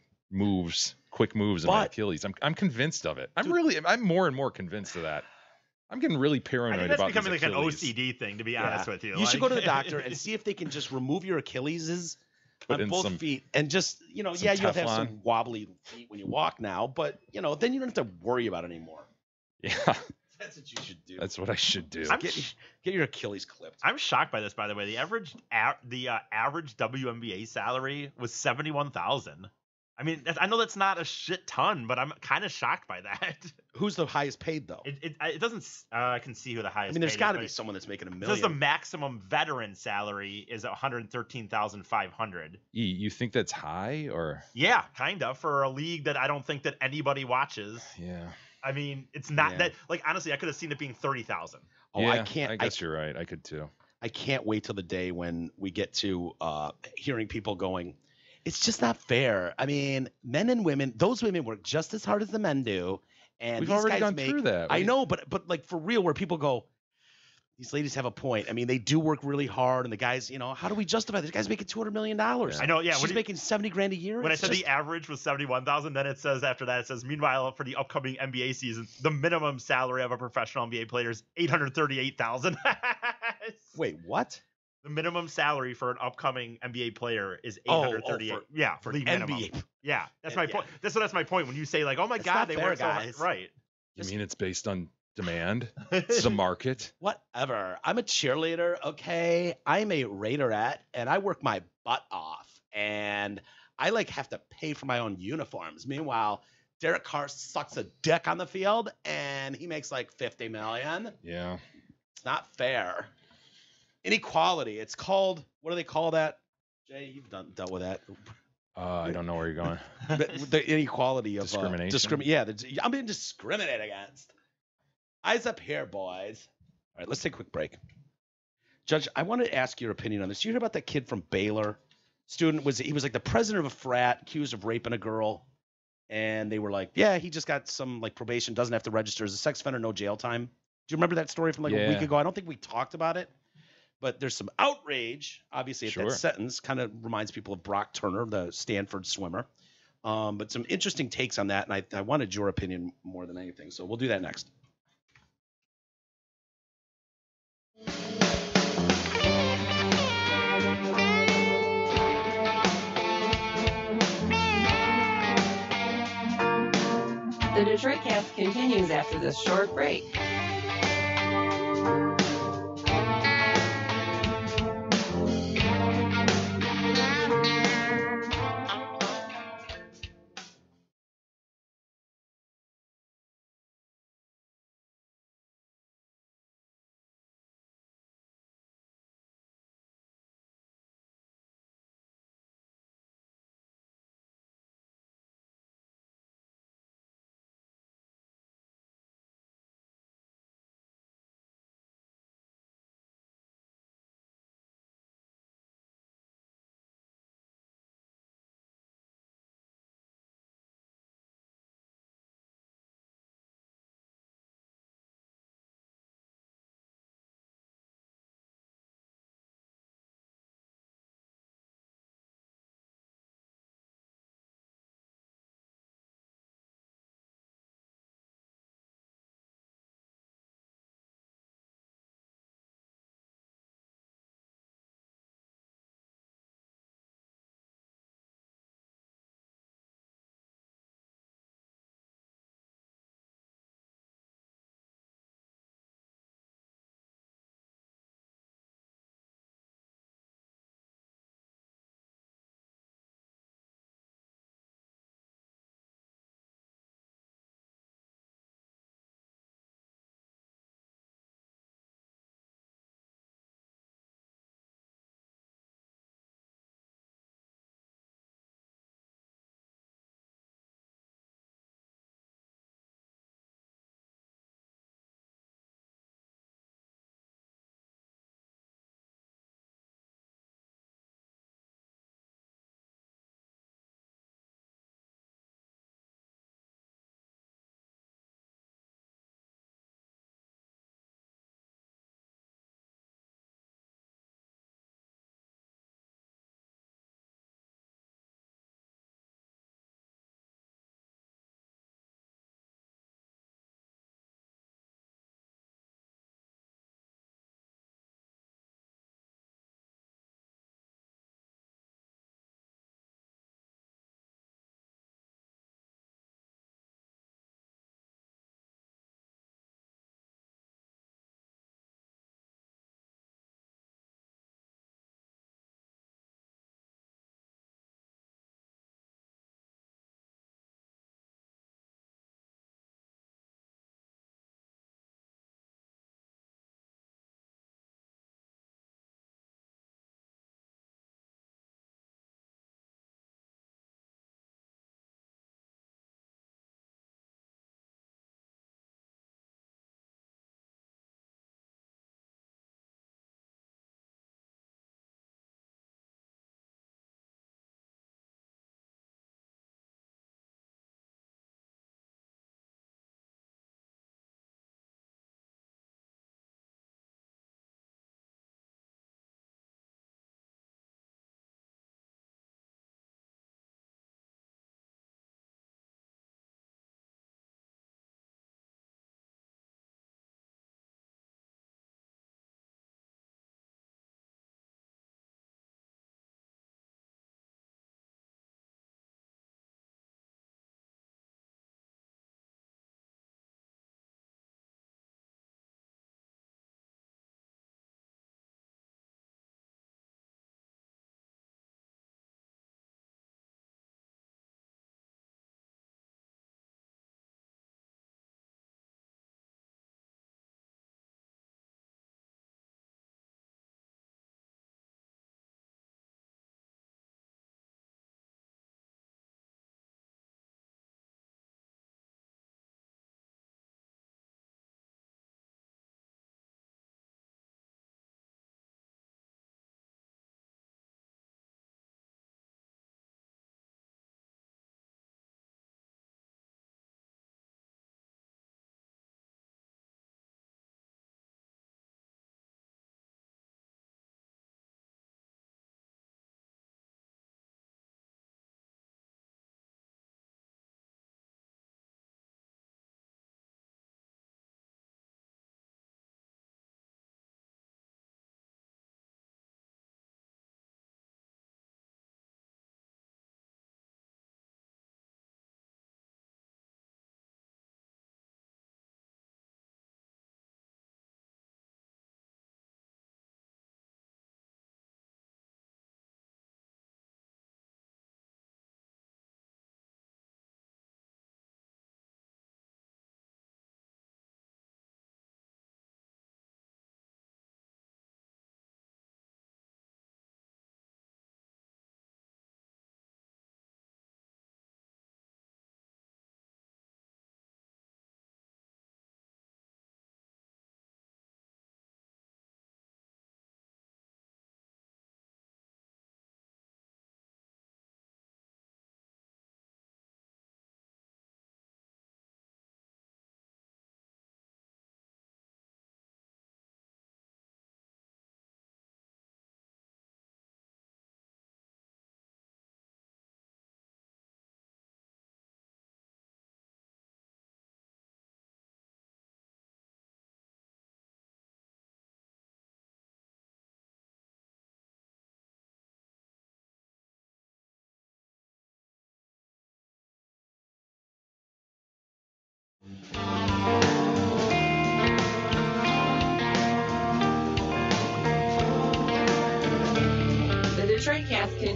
quick moves in my But- Achilles. I'm convinced of it. Dude. I'm more and more convinced of that. I'm getting really I paranoid think that's about becoming these like an Achilles. OCD thing, to be Yeah. honest with you. You should go to the Like- doctor and see if they can just remove your Achilleses Put on in both some- feet and just, some you have to have Teflon. some wobbly feet when you walk now, but, then you don't have to worry about it anymore. Yeah, That's what you should do. that's what I should do. Get your Achilles clipped. I'm shocked by this, by the way. The average WNBA salary was $71,000. I mean, I know that's not a shit ton, but I'm kind of shocked by that. Who's the highest paid though? It doesn't. I can see who the highest. I mean, there's got to paid be is, someone that's making $1 but million. it says the maximum veteran salary is 113,500. You think that's high or? Yeah, kind of for a league that I don't think that anybody watches. Yeah. I mean, it's not that. Like honestly, I could have seen it being 30,000. Oh, yeah, I can't. I guess you're right. I could too. I can't wait till the day when we get to hearing people going, it's just not fair. I mean, men and women, those women work just as hard as the men do. And We've these already guys gone through that. I know, but like for real, where people go, these ladies have a point. I mean, they do work really hard, and the guys, how do we justify this? Guy's making $200 million. I know, yeah. She's making $70,000 a year. When I said the average was 71,000, then it says after that, it says, meanwhile, for the upcoming NBA season, the minimum salary of a professional NBA player is 838,000. Wait, what? The minimum salary for an upcoming NBA player is 838. For league NBA. Minimum. Yeah, that's my point. That's my point. When you say like, oh my God, they work so hard. Right. You mean it's based on demand? It's the market. Whatever. I'm a cheerleader, okay? I'm a Raiderette, and I work my butt off, and I have to pay for my own uniforms. Meanwhile, Derek Carr sucks a dick on the field, and he makes like $50 million. Yeah. It's not fair. Inequality. It's called. What do they call that? Jay, you've dealt with that. I don't know where you're going. The inequality of discrimination. I'm being discriminated against. Eyes up here, boys. All right, let's take a quick break. Judge, I want to ask your opinion on this. You hear about that kid from Baylor? He was like the president of a frat, accused of raping a girl, and they were like, yeah, he just got some like probation, doesn't have to register as a sex offender, no jail time. Do you remember that story from a week ago? I don't think we talked about it. But there's some outrage, obviously, at that sentence. Kind of reminds people of Brock Turner, the Stanford swimmer. But some interesting takes on that, and I wanted your opinion more than anything. So we'll do that next. The Detroit Cast continues after this short break.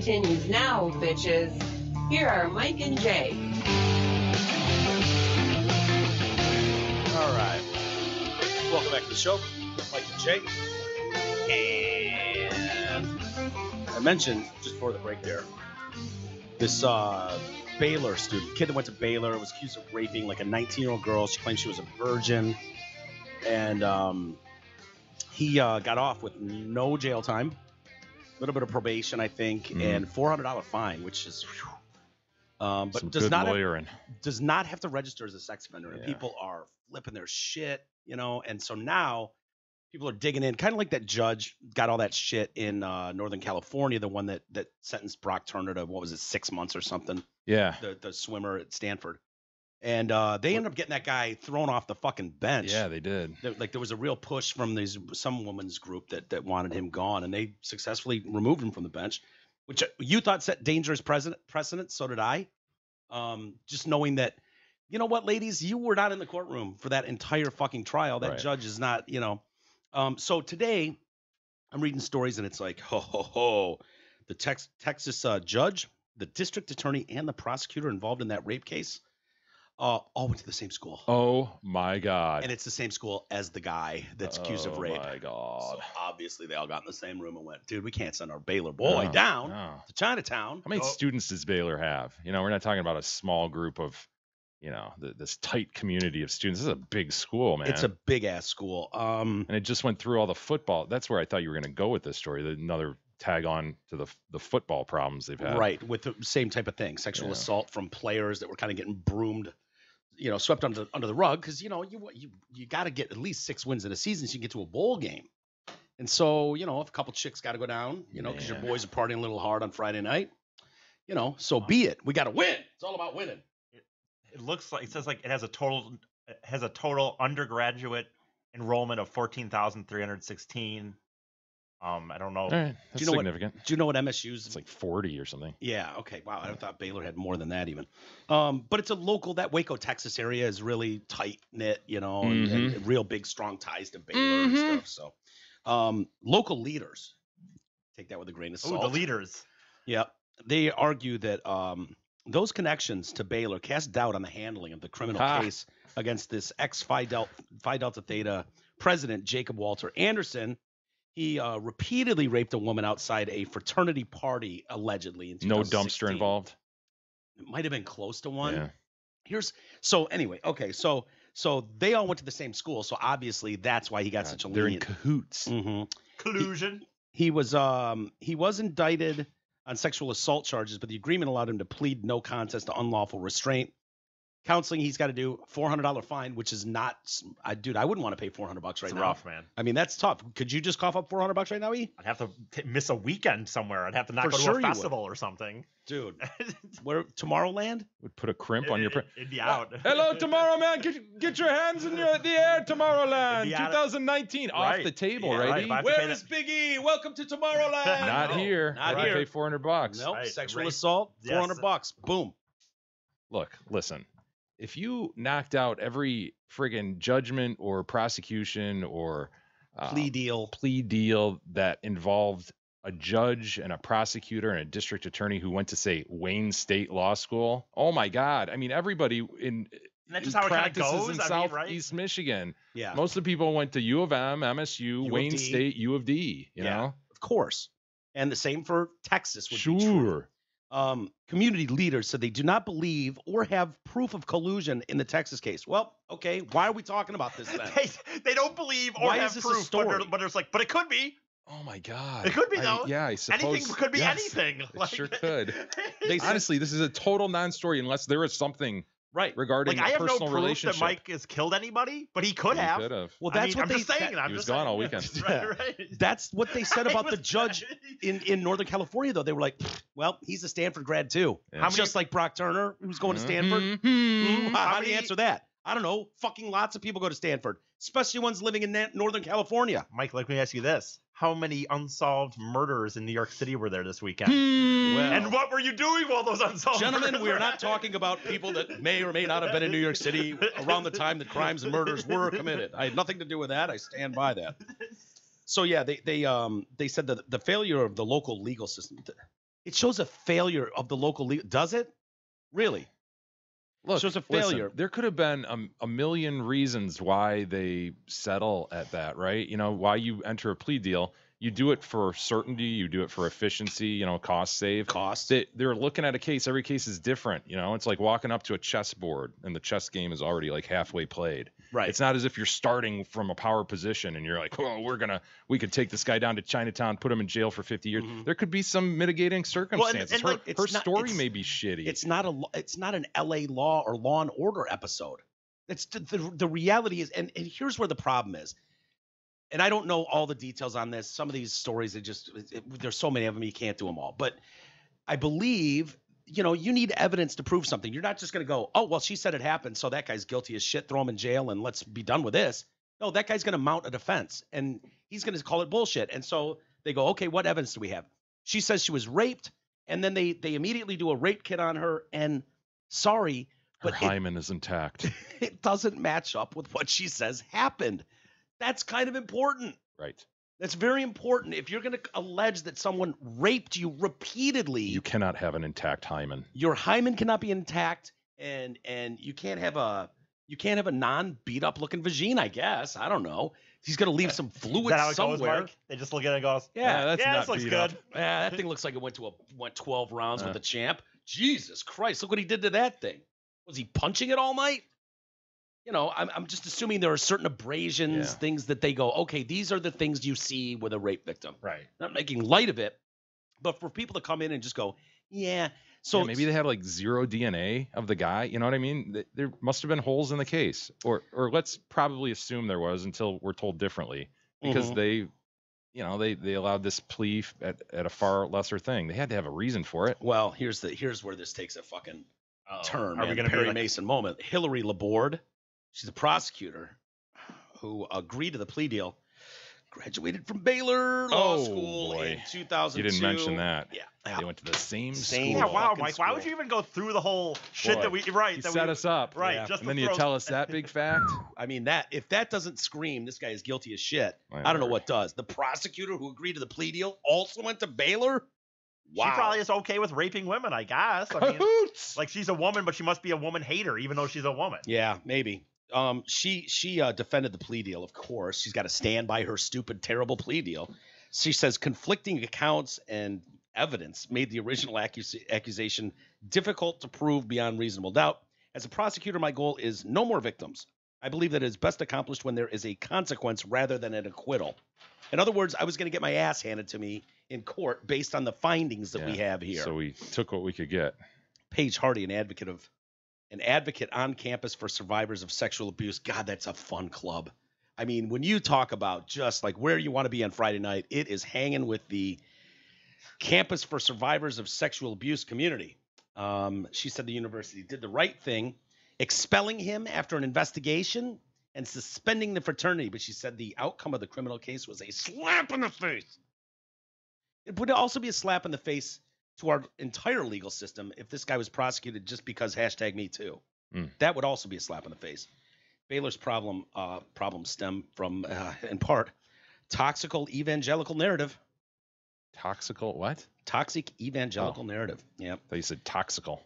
continues now, bitches. Here are Mike and Jay. All right. Welcome back to the show. Mike and Jay. And I mentioned, just before the break there, this Baylor student, kid that went to Baylor, was accused of raping like a 19-year-old girl. She claimed she was a virgin. And he got off with no jail time, a little bit of probation, I think, and $400 fine, which is, but Some does good not lawyering. does not have to register as a sex offender. And Yeah. people are flipping their shit, you know. And so now people are digging in, kind of like that judge got all that shit in Northern California, the one that sentenced Brock Turner to, what was it, 6 months or something? Yeah. The swimmer at Stanford. And they ended up getting that guy thrown off the fucking bench. Yeah, they did. There was a real push from some women's group that wanted him gone, and they successfully removed him from the bench, which you thought set dangerous precedent. So did I. Just knowing that, you know what, ladies, you were not in the courtroom for that entire fucking trial. That judge is not, you know. So today, I'm reading stories, and it's like, the Texas judge, the district attorney, and the prosecutor involved in that rape case all went to the same school. Oh my God. And it's the same school as the guy that's accused of rape. Oh my God. So obviously they all got in the same room and went, dude, we can't send our Baylor boy down to Chinatown. How many students does Baylor have? You know, we're not talking about a small group of, you know, this tight community of students. This is a big school, man. It's a big ass school. And it just went through all the football. That's where I thought you were going to go with this story. Another tag on to the football problems they've had. Right, with the same type of thing. Sexual assault from players that were kind of getting broomed, you know, swept under the rug, because, you know, you got to get at least 6 wins in a season so you can get to a bowl game. And so, you know, if a couple chicks got to go down, you know, because your boys are partying a little hard on Friday night, you know, so be it. We got to win. It's all about winning. It looks like, it says like it has a total undergraduate enrollment of 14,316. I don't know. That's significant. Do you know what MSU's? It's like 40 or something. Yeah. Okay. Wow. I thought Baylor had more than that even. But it's a local, that Waco, Texas area is really tight knit, you know, and real big, strong ties to Baylor and stuff. So, local leaders take that with a grain of salt. Oh, the leaders. Yeah. They argue that those connections to Baylor cast doubt on the handling of the criminal case against this ex-Phi Delta Theta president, Jacob Walter Anderson. He repeatedly raped a woman outside a fraternity party, allegedly. In 2016. No dumpster involved? It might have been close to one. Yeah. So anyway, okay, so they all went to the same school, so obviously that's why he got such a lenient. They're in cahoots. Collusion. He was indicted on sexual assault charges, but the agreement allowed him to plead no contest to unlawful restraint. Counseling, he's got to do $400 fine, which is not, dude, I wouldn't want to pay $400 right now. It's rough, man. I mean, that's tough. Could you just cough up $400 right now, E? I'd have to miss a weekend somewhere. I'd have to not go to a festival or something. Dude, where Tomorrowland? Would put a crimp on your. It'd be out. Hello, Tomorrowland. Get your hands in the air, Tomorrowland. 2019 off the table, right? Where is Big E? Welcome to Tomorrowland. Not here. Not here. Pay $400. Nope. Right. Sexual assault, $400. Boom. Look, listen. If you knocked out every friggin' judgment or prosecution or plea deal that involved a judge and a prosecutor and a district attorney who went to, say, Wayne State Law School, oh my God! I mean, everybody in that's just how practices it goes. in Southeast Michigan. Yeah, most of the people went to U of M, MSU, Wayne State, U of D. You know, of course, and the same for Texas. Would be true. Community leaders said they do not believe or have proof of collusion in the Texas case. Well, okay, why are we talking about this then? they don't believe or why have proof, but it's like, but it could be. Oh my God! It could be though. I suppose anything could be anything. It sure could. Honestly, this is a total non-story unless there is something regarding I have no personal proof relationship. that Mike has killed anybody, but he could have. Well, that's what I'm just saying. He was gone all weekend. Right. That's what they said about the judge in Northern California, though. They were like, well, he's a Stanford grad too. Yeah. Just like Brock Turner, who's going to Stanford. How do you answer that? I don't know. Fucking lots of people go to Stanford, especially ones living in Northern California. Mike, let me ask you this. How many unsolved murders in New York City were there this weekend? Well, and what were you doing while those unsolved gentlemen, murders we are not talking about people that may or may not have been in New York City around the time that crimes and murders were committed. I had nothing to do with that. I stand by that. So yeah, they said that the failure of the local legal system. It shows a failure of the local league. Does it? Really? Look, shows a failure. Listen, there could have been a million reasons why they settle at that, right? You know, why you enter a plea deal. You do it for certainty. You do it for efficiency, you know, cost save. Cost. They're looking at a case. Every case is different. You know, it's like walking up to a chessboard and the chess game is already like halfway played. Right. It's not as if you're starting from a power position and you're like, oh, we could take this guy down to Chinatown, put him in jail for 50 years. Mm-hmm. There could be some mitigating circumstances. Well, her story may be shitty. It's not an LA Law or Law and Order episode. It's the reality is, and here's where the problem is. And I don't know all the details on this. Some of these stories, there's so many of them, you can't do them all. But I believe, you know, you need evidence to prove something. You're not just going to go, oh, well, she said it happened, so that guy's guilty as shit, throw him in jail, and let's be done with this. No, that guy's going to mount a defense, and he's going to call it bullshit. And so they go, okay, what evidence do we have? She says she was raped, and then they immediately do a rape kit on her, and sorry, her but hymen is intact. It doesn't match up with what she says happened. That's kind of important. Right. That's very important. If you're going to allege that someone raped you repeatedly, you cannot have an intact hymen. Your hymen cannot be intact, and you can't have a non beat up looking vagina. I guess I don't know. He's going to leave some fluid Is that how it somewhere. Goes, Mike? They just look at it and goes, yeah, this looks good. Yeah, that thing looks like it went 12 rounds with the champ. Jesus Christ! Look what he did to that thing. Was he punching it all night? You know, I'm just assuming there are certain abrasions, things that they go, okay, these are the things you see with a rape victim. Right. Not making light of it, but for people to come in and just go, yeah. So maybe they had like zero DNA of the guy. You know what I mean? There must have been holes in the case, or let's probably assume there was until we're told differently, because they allowed this plea at a far lesser thing. They had to have a reason for it. Well, here's where this takes a fucking turn. Are we gonna Perry Mason moment? Hillary Laborde. She's a prosecutor who agreed to the plea deal. Graduated from Baylor Law School in 2002. You didn't mention that. Yeah. They went to the same school. Yeah, wow, Mike. Why would you even go through the whole shit that we set us up. Right. Yeah. Just and then you tell us that big fact. I mean, if that doesn't scream this guy is guilty as shit, I don't know what does. The prosecutor who agreed to the plea deal also went to Baylor? Wow. She probably is okay with raping women, I guess. I mean, like she's a woman, but she must be a woman hater, even though she's a woman. Yeah, maybe. She defended the plea deal, of course. She's got to stand by her stupid, terrible plea deal. She says conflicting accounts and evidence made the original accusation difficult to prove beyond reasonable doubt. As a prosecutor, my goal is no more victims. I believe that it is best accomplished when there is a consequence rather than an acquittal. In other words, I was going to get my ass handed to me in court based on the findings that we have here. So we took what we could get. Paige Hardy, an advocate on campus for survivors of sexual abuse. God, that's a fun club. I mean, when you talk about just like where you want to be on Friday night, it is hanging with the Campus for Survivors of Sexual Abuse community. She said the university did the right thing, expelling him after an investigation and suspending the fraternity. But she said the outcome of the criminal case was a slap in the face. It would also be a slap in the face to our entire legal system if this guy was prosecuted just because #MeToo. That would also be a slap in the face. Baylor's problems stem from, in part, toxical evangelical narrative. Toxical what? Toxic evangelical narrative. Yeah. I thought you said toxical.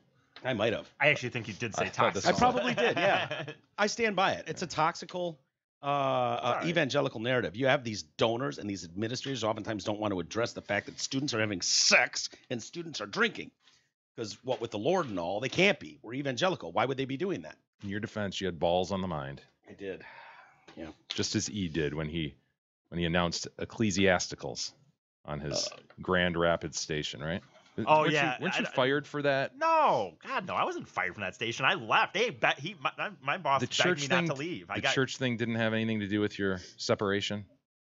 I might have. I actually think you did say toxic. I probably did, yeah. I stand by it. It's a toxical evangelical narrative. You have these donors and these administrators oftentimes don't want to address the fact that students are having sex and students are drinking. Because what with the Lord and all, they can't be. We're evangelical. Why would they be doing that? In your defense, you had balls on the mind. I did. Yeah. Just as E did when he announced ecclesiasticals on his Grand Rapids station, right? Weren't you fired for that? No, God, no. I wasn't fired from that station. I left. My boss begged me not to leave. The church thing didn't have anything to do with your separation?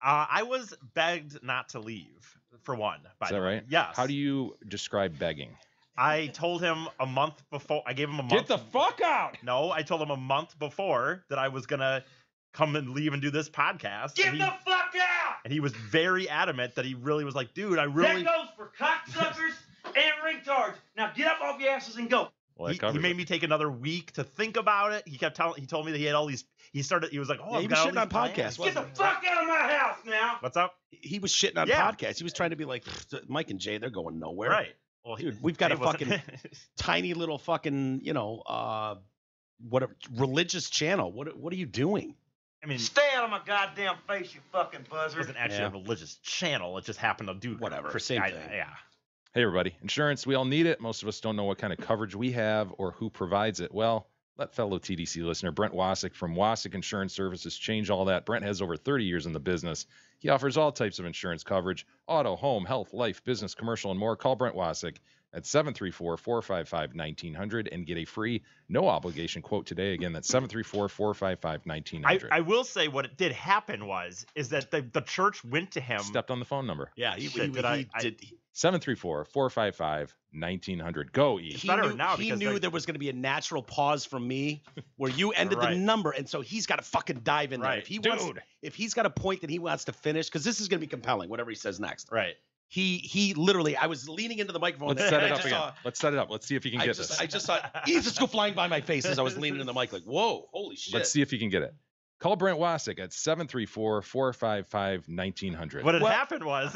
I was begged not to leave, for one. Is that right? Yes. How do you describe begging? I told him a month before. I gave him a month. Get the fuck out! No, I told him a month before that I was going to come and leave and do this podcast. Get the fuck out! And he was very adamant that he really was like, dude, I really... That goes for cocksuckers and retards. Now get up off your asses and go. Well, he made me take another week to think about it. He told me that he had all these... He was like, he was shitting on podcasts. Get the fuck out of my house now. What's up? He was shitting on podcasts. He was trying to be like, Mike and Jay, they're going nowhere. Right. Well, Dude, we've got a wasn't- fucking tiny little fucking, religious channel. What are you doing? I mean, Stay out of my goddamn face, you fucking it buzzard. wasn't actually a religious channel. It just happened to do Whatever, for same thing. Yeah. Hey, everybody. Insurance, we all need it. Most of us don't know what kind of coverage we have or who provides it. Well, let fellow TDC listener Brent Wasik from Wasik Insurance Services change all that. Brent has over 30 years in the business. He offers all types of insurance coverage, auto, home, health, life, business, commercial, and more. Call Brent Wasik at 734-455-1900 and get a free, no obligation quote today. Again, that's 734-455-1900. I will say what it did happen is that the church went to him. Stepped on the phone number. Yeah, he Shit, did. 734-455-1900. Go, E. He better knew, now he because knew they- there was going to be a natural pause from me where you ended the Right. number, and so he's got to fucking dive in there. Right. If he's got a point that he wants to finish, because this is going to be compelling, whatever he says next. Right. He literally, I was leaning into the microphone. Let's and set I it up just again. saw- Let's set it up. Let's see if you can I get just, this. I just saw Jesus go flying by my face as I was leaning in the mic, like, whoa, holy shit. Let's see if you can get it. Call Brent Wasik at 734-455-1900. What had happened was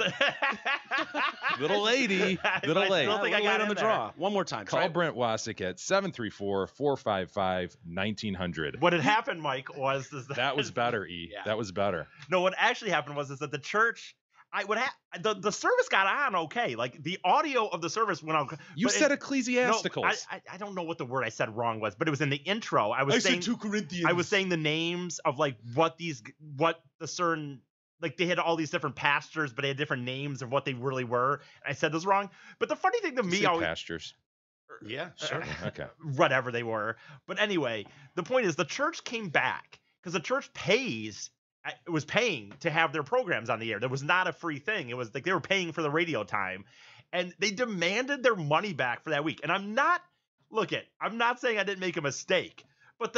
Little lady, little lady. I still think I Little got late on in the there. draw. One more time. Call Try. Brent Wasik at 734-455-1900. What had happened, Mike, was That was better, E. Yeah. That was better. No, what actually happened was that the church, the service got on okay. Like the audio of the service went on. You but said no, ecclesiasticals. I don't know what the word I said wrong was, but it was in the intro. I was saying 2 Corinthians. I was saying the names of like what the certain, like they had all these different pastors, but they had different names of what they really were. And I said this wrong. But the funny thing to me, pastures. Yeah, sure. Okay. whatever they were. But anyway, the point is the church came back because the church was paying to have their programs on the air. There was not a free thing. It was like they were paying for the radio time, and they demanded their money back for that week. And I'm not saying I didn't make a mistake, but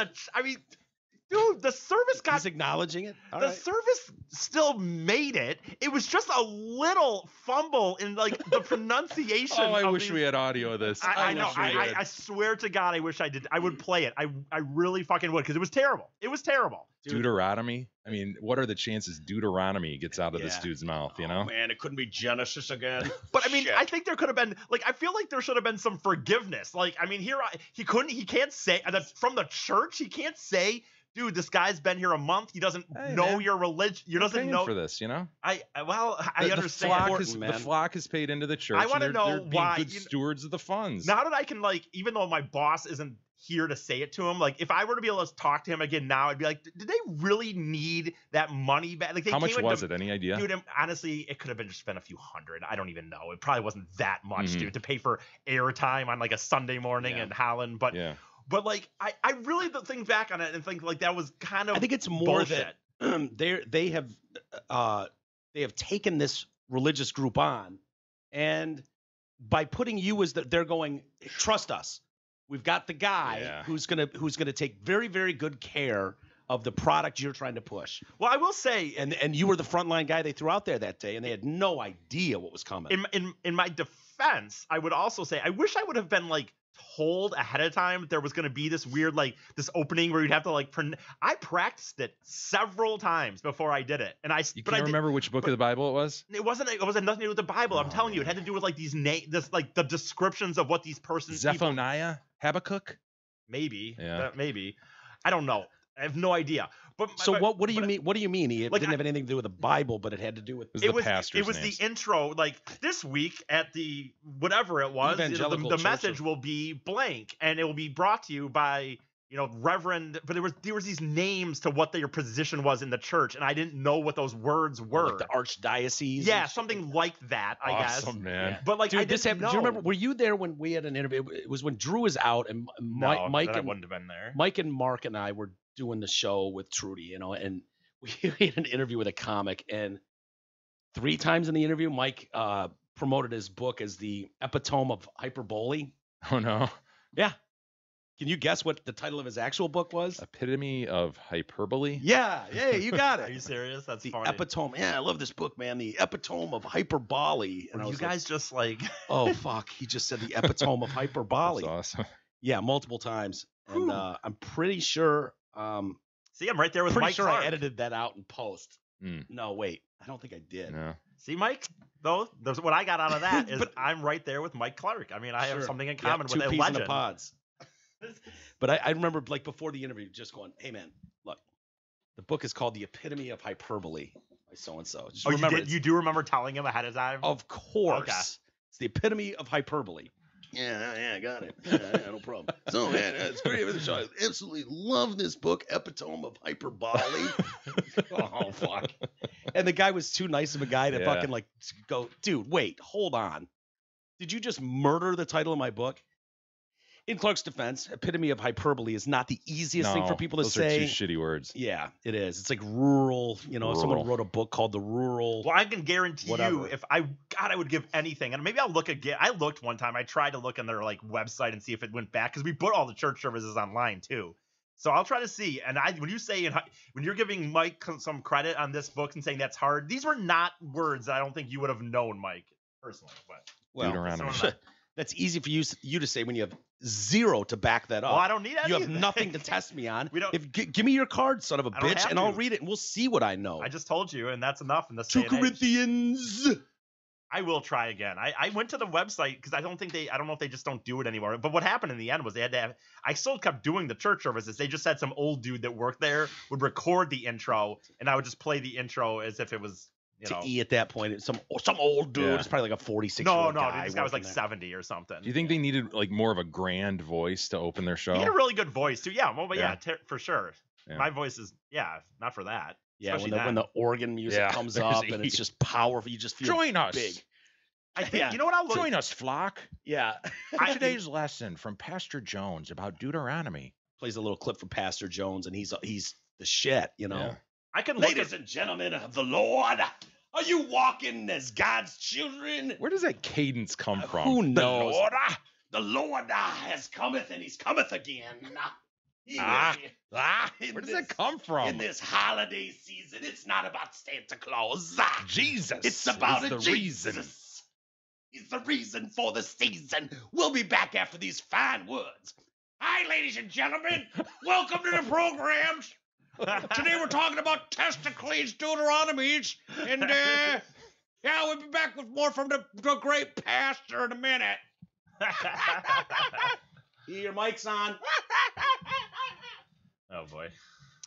dude, the service got He's acknowledging it. All the right. service still made it. It was just a little fumble in like the pronunciation. Oh, I of wish these- we had audio of this. I know. wish we did. I swear to God, I wish I did. I would play it. I really fucking would because it was terrible. It was terrible. Deuteronomy. I mean, what are the chances Deuterononomy gets out of this Yeah. dude's mouth? You Oh, know. man, it couldn't be Genesis again. But I mean, Shit. I think there could have been like I feel like there should have been some forgiveness. Like I mean, he can't say from the church. He can't say, dude, this guy's been here a month. He doesn't Hey, know man. your religion. He doesn't Paying know. for this, you know. I The understand. flock is paid into the church. I wanna and know they're being why, good stewards of the funds. Now that I can like, even though my boss isn't here to say it to him, like if I were to be able to talk to him again now, I'd be like, did they really need that money back? Like, How much was it? Any idea? Dude, honestly, it could have been just been a few hundred. I don't even know. It probably wasn't that much, Mhm. dude, to pay for airtime on like a Sunday morning Yeah. in Holland. But Yeah. but like I really think back on it and think like that was kind of I think it's more bullshit. that they have taken this religious group on, and by putting you as they're going, trust us. We've got the guy Yeah. who's gonna take very, very good care of the product you're trying to push. Well, I will say, And you were the frontline guy they threw out there that day, and they had no idea what was coming. in my defense, I would also say I wish I would have been like told ahead of time there was going to be this weird like this opening where you'd have to like I practiced it several times before I did it, and You can't remember which book of the Bible it was? It wasn't nothing to do with the Bible. I'm telling you, it had to do with like these like the descriptions of what these persons. Zephaniah? Habakkuk? Maybe. Yeah. Maybe. I don't know. I have no idea. But So what do you mean? What do you mean? It Like, didn't have anything to do with the Bible, but it had to do with. It was the pastor's It was names. the intro. Like this week at the whatever it was, Evangelical the Church message of- will be blank, and it will be brought to you by Reverend. But there was these names to what their position was in the church, and I didn't know what those words were. Like the archdiocese. Yeah, and shit something like that. I guess. Awesome, man. But like, I Dude, this didn't happened. Do you know. remember? Were you there when we had an interview? It was when Drew was out, and No, Mike then I and wouldn't have been there. Mike and Mark and I were doing the show with Trudy, and we had an interview with a comic, and 3 times in the interview, Mike promoted his book as the epitome of hyperbole. Oh, no. Yeah. Can you guess what the title of his actual book was? Epitome of hyperbole? Yeah, you got Are you it. serious? That's The funny. epitome. Yeah, I love this book, man. The epitome of hyperbole. And I You was guys just like. oh fuck, he just said the epitome of hyperbole. That's awesome. Yeah, multiple times. And I'm pretty sure See, I'm right there with pretty Mike sure Clark. I edited that out in post. Mm. No, wait. I don't think I did. No. See, Mike? Though, what I got out of that is I'm right there with Mike Clark. I mean, I have something in common with a legend. 2 peas in a pods. But I remember, like, before the interview, just going, hey, man, look, the book is called The Epitome of Hyperbole by so-and-so. You do remember telling him ahead of time? Of course. Okay. It's The Epitome of Hyperbole. Yeah, I got it. Yeah, no problem. So, man, it's great. I absolutely love this book, Epitome of Hyperbole. Oh, fuck. And the guy was too nice of a guy to fucking, like, go, dude, wait, hold on. Did you just murder the title of my book? In Clark's defense, Epitome of Hyperbole is not the easiest thing for people to say. Those are 2 shitty words. Yeah, it is. It's like rural. Someone wrote a book called The Rural. Well, I can guarantee you, if I would give anything, and maybe I'll look again. I looked one time. I tried to look on their like website and see if it went back because we put all the church services online too. So I'll try to see. And when you're giving Mike some credit on this book and saying that's hard, these were not words that I don't think you would have known, Mike, personally. But that's easy for you to say when you have zero to back that up. Well, I don't need anything. You have nothing to test me on. Give me your card, son of a bitch, and I'll read it, and we'll see what I know. I just told you, and that's enough in this 2 Corinthians. I will try again. I went to the website because I don't know if they just don't do it anymore. But what happened in the end was they had to have. I still kept doing the church services. They just had some old dude that worked there would record the intro, and I would just play the intro as if it was. At that point, some old dude. It's probably like a 46-year-old guy. No, this guy was like 70 or something. Do you think they needed like more of a grand voice to open their show? He had a really good voice too. Yeah, for sure. Yeah. My voice is not for that. Yeah, when the organ music comes up and it's just powerful, you just feel join us. Big. I think you know what I'll look. Join us, flock. Yeah. Today's lesson from Pastor Jones about Deuteronomy. Plays a little clip from Pastor Jones, and he's the shit. Yeah. I can Ladies and gentlemen of the Lord. Are you walking as God's children? Where does that cadence come from? Who knows? The Lord has cometh, and he's cometh again. Where does that come from? In this holiday season, it's not about Santa Claus. Jesus. It's about a Jesus. Reason. He's the reason for the season. We'll be back after these fine words. Hi, ladies and gentlemen. Welcome to the program. Today we're talking about testicles, Deuteronomies, and we'll be back with more from the great pastor in a minute. Your mic's on. Oh boy.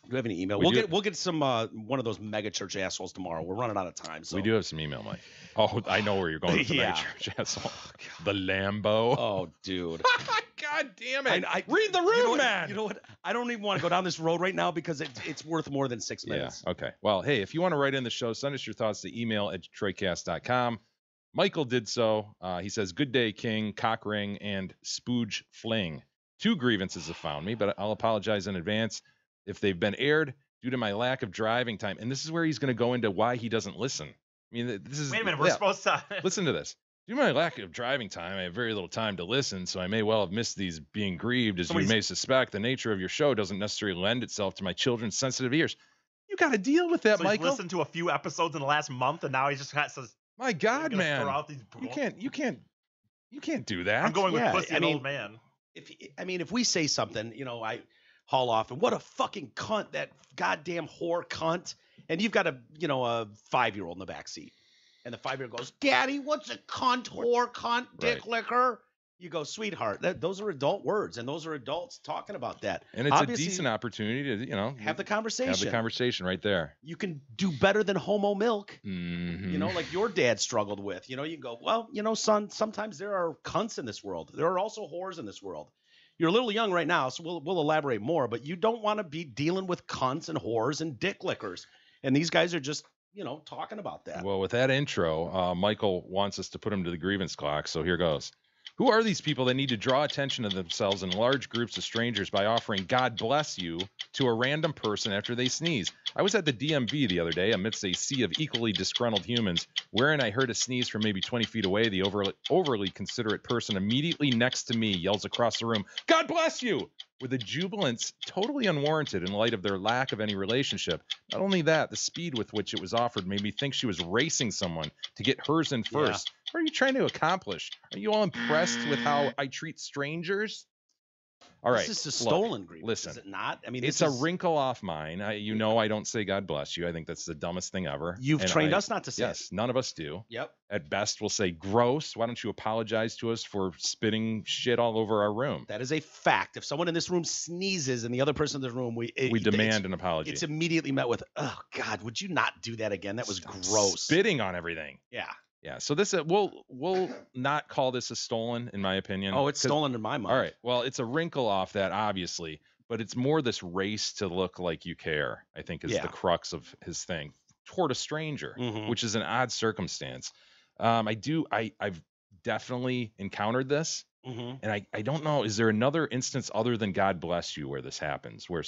Do we have any email? We'll get some one of those mega church assholes tomorrow. We're running out of time. So we do have some email, Mike. Oh, I know where you're going with the mega church asshole. The Lambo. Oh, dude. God damn it! Read the room, man. You know what? I don't even want to go down this road right now because it's worth more than 6 minutes. Yeah. Okay. Well, hey, if you want to write in the show, send us your thoughts to email@detroitcast.com. Michael did so. He says, "Good day, King, Cockring, and Spooge Fling. 2 grievances have found me, but I'll apologize in advance if they've been aired due to my lack of driving time." And this is where he's going to go into why he doesn't listen. I mean, this is. Wait a minute. We're supposed to listen to this. Due to my lack of driving time, I have very little time to listen, so I may well have missed these being grieved. As you may suspect, the nature of your show doesn't necessarily lend itself to my children's sensitive ears. You got to deal with that, Michael. He's listened to a few episodes in the last month, and now he just says, "My God, man, you can't do that." I'm going with pussy and old man. If we say something, I haul off, and what a fucking cunt, that goddamn whore cunt, and you've got a 5-year-old in the back seat. And the 5-year-old goes, "Daddy, what's a cunt, whore, cunt, dick licker?" You go, "Sweetheart, those are adult words, and those are adults talking about that." And it's obviously a decent opportunity to, have the conversation. Have the conversation right there. You can do better than homo milk. Mm-hmm. Like your dad struggled with. You can go, "Well, son, sometimes there are cunts in this world. There are also whores in this world." You're a little young right now, so we'll elaborate more. But you don't want to be dealing with cunts and whores and dick lickers. And these guys are just talking about that. Well, with that intro, Michael wants us to put him to the grievance clock, so here goes. Who are these people that need to draw attention to themselves in large groups of strangers by offering "God bless you" to a random person after they sneeze? I was at the DMV the other day amidst a sea of equally disgruntled humans, wherein I heard a sneeze from maybe 20 feet away. The overly considerate person immediately next to me yells across the room, "God bless you!" with a jubilance totally unwarranted in light of their lack of any relationship. Not only that, the speed with which it was offered made me think she was racing someone to get hers in first. What are you trying to accomplish? Are you all impressed with how I treat strangers? All right. This is a stolen grievance, listen, is it not? I mean, it's a wrinkle off mine. I don't say God bless you. I think that's the dumbest thing ever. You've trained us not to say Yes, none of us do. Yep. At best, we'll say gross. Why don't you apologize to us for spitting shit all over our room? That is a fact. If someone in this room sneezes and the other person in the room, we demand an apology. It's immediately met with, oh God, would you not do that again? That was gross. Spitting on everything. Yeah. Yeah. So this we'll not call this a stolen, in my opinion. Oh, it's stolen in my mind. All right. Well, it's a wrinkle off that, obviously, but it's more this race to look like you care, I think, is the crux of his thing toward a stranger, which is an odd circumstance. I've definitely encountered this. And I don't know, is there another instance other than God bless you where this happens, where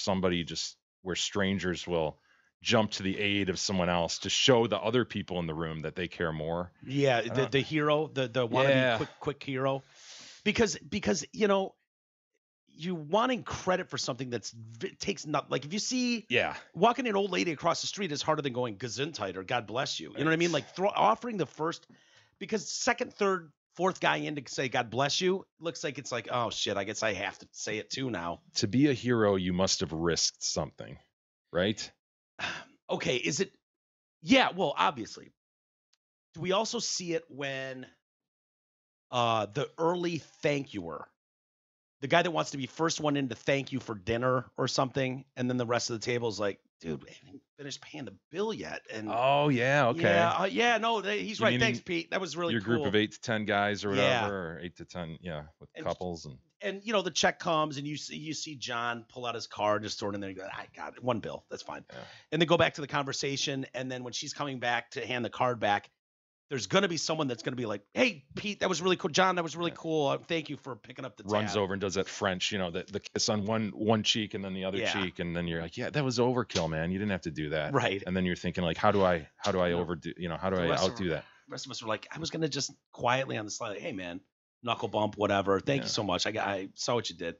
strangers will jump to the aid of someone else to show the other people in the room that they care more? Yeah, the hero, the wannabe quick hero, because you wanting credit for something takes not, like if you see walking an old lady across the street is harder than going gesundheit or God bless you. You know what I mean? Like offering the first, because second, third, fourth guy in to say God bless you looks like it's like, oh shit, I guess I have to say it too now. To be a hero, you must have risked something, right? Okay, is it? Yeah, well, obviously. Do we also see it when the early thank youer, the guy that wants to be first one in to thank you for dinner or something, and then the rest of the table is like, dude, we haven't finished paying the bill yet. And oh yeah, okay, he's right. Thanks, Pete. That was really your cool. group of 8 to 10 guys or whatever, or 8 to 10, with couples and the check comes and you see John pull out his card, just throw it in there and go, I got it, one bill, that's fine. Yeah. And they go back to the conversation, and then when she's coming back to hand the card back, there's going to be someone that's going to be like, hey, Pete, that was really cool. John, that was really cool. Thank you for picking up the tab. Runs over and does that French, the kiss on one cheek and then the other cheek. And then you're like, yeah, that was overkill, man. You didn't have to do that. Right. And then you're thinking like, how do I overdo, how do I outdo that? The rest of us were like, I was going to just quietly on the slide, like, hey, man, knuckle bump, whatever. Thank you so much. I saw what you did.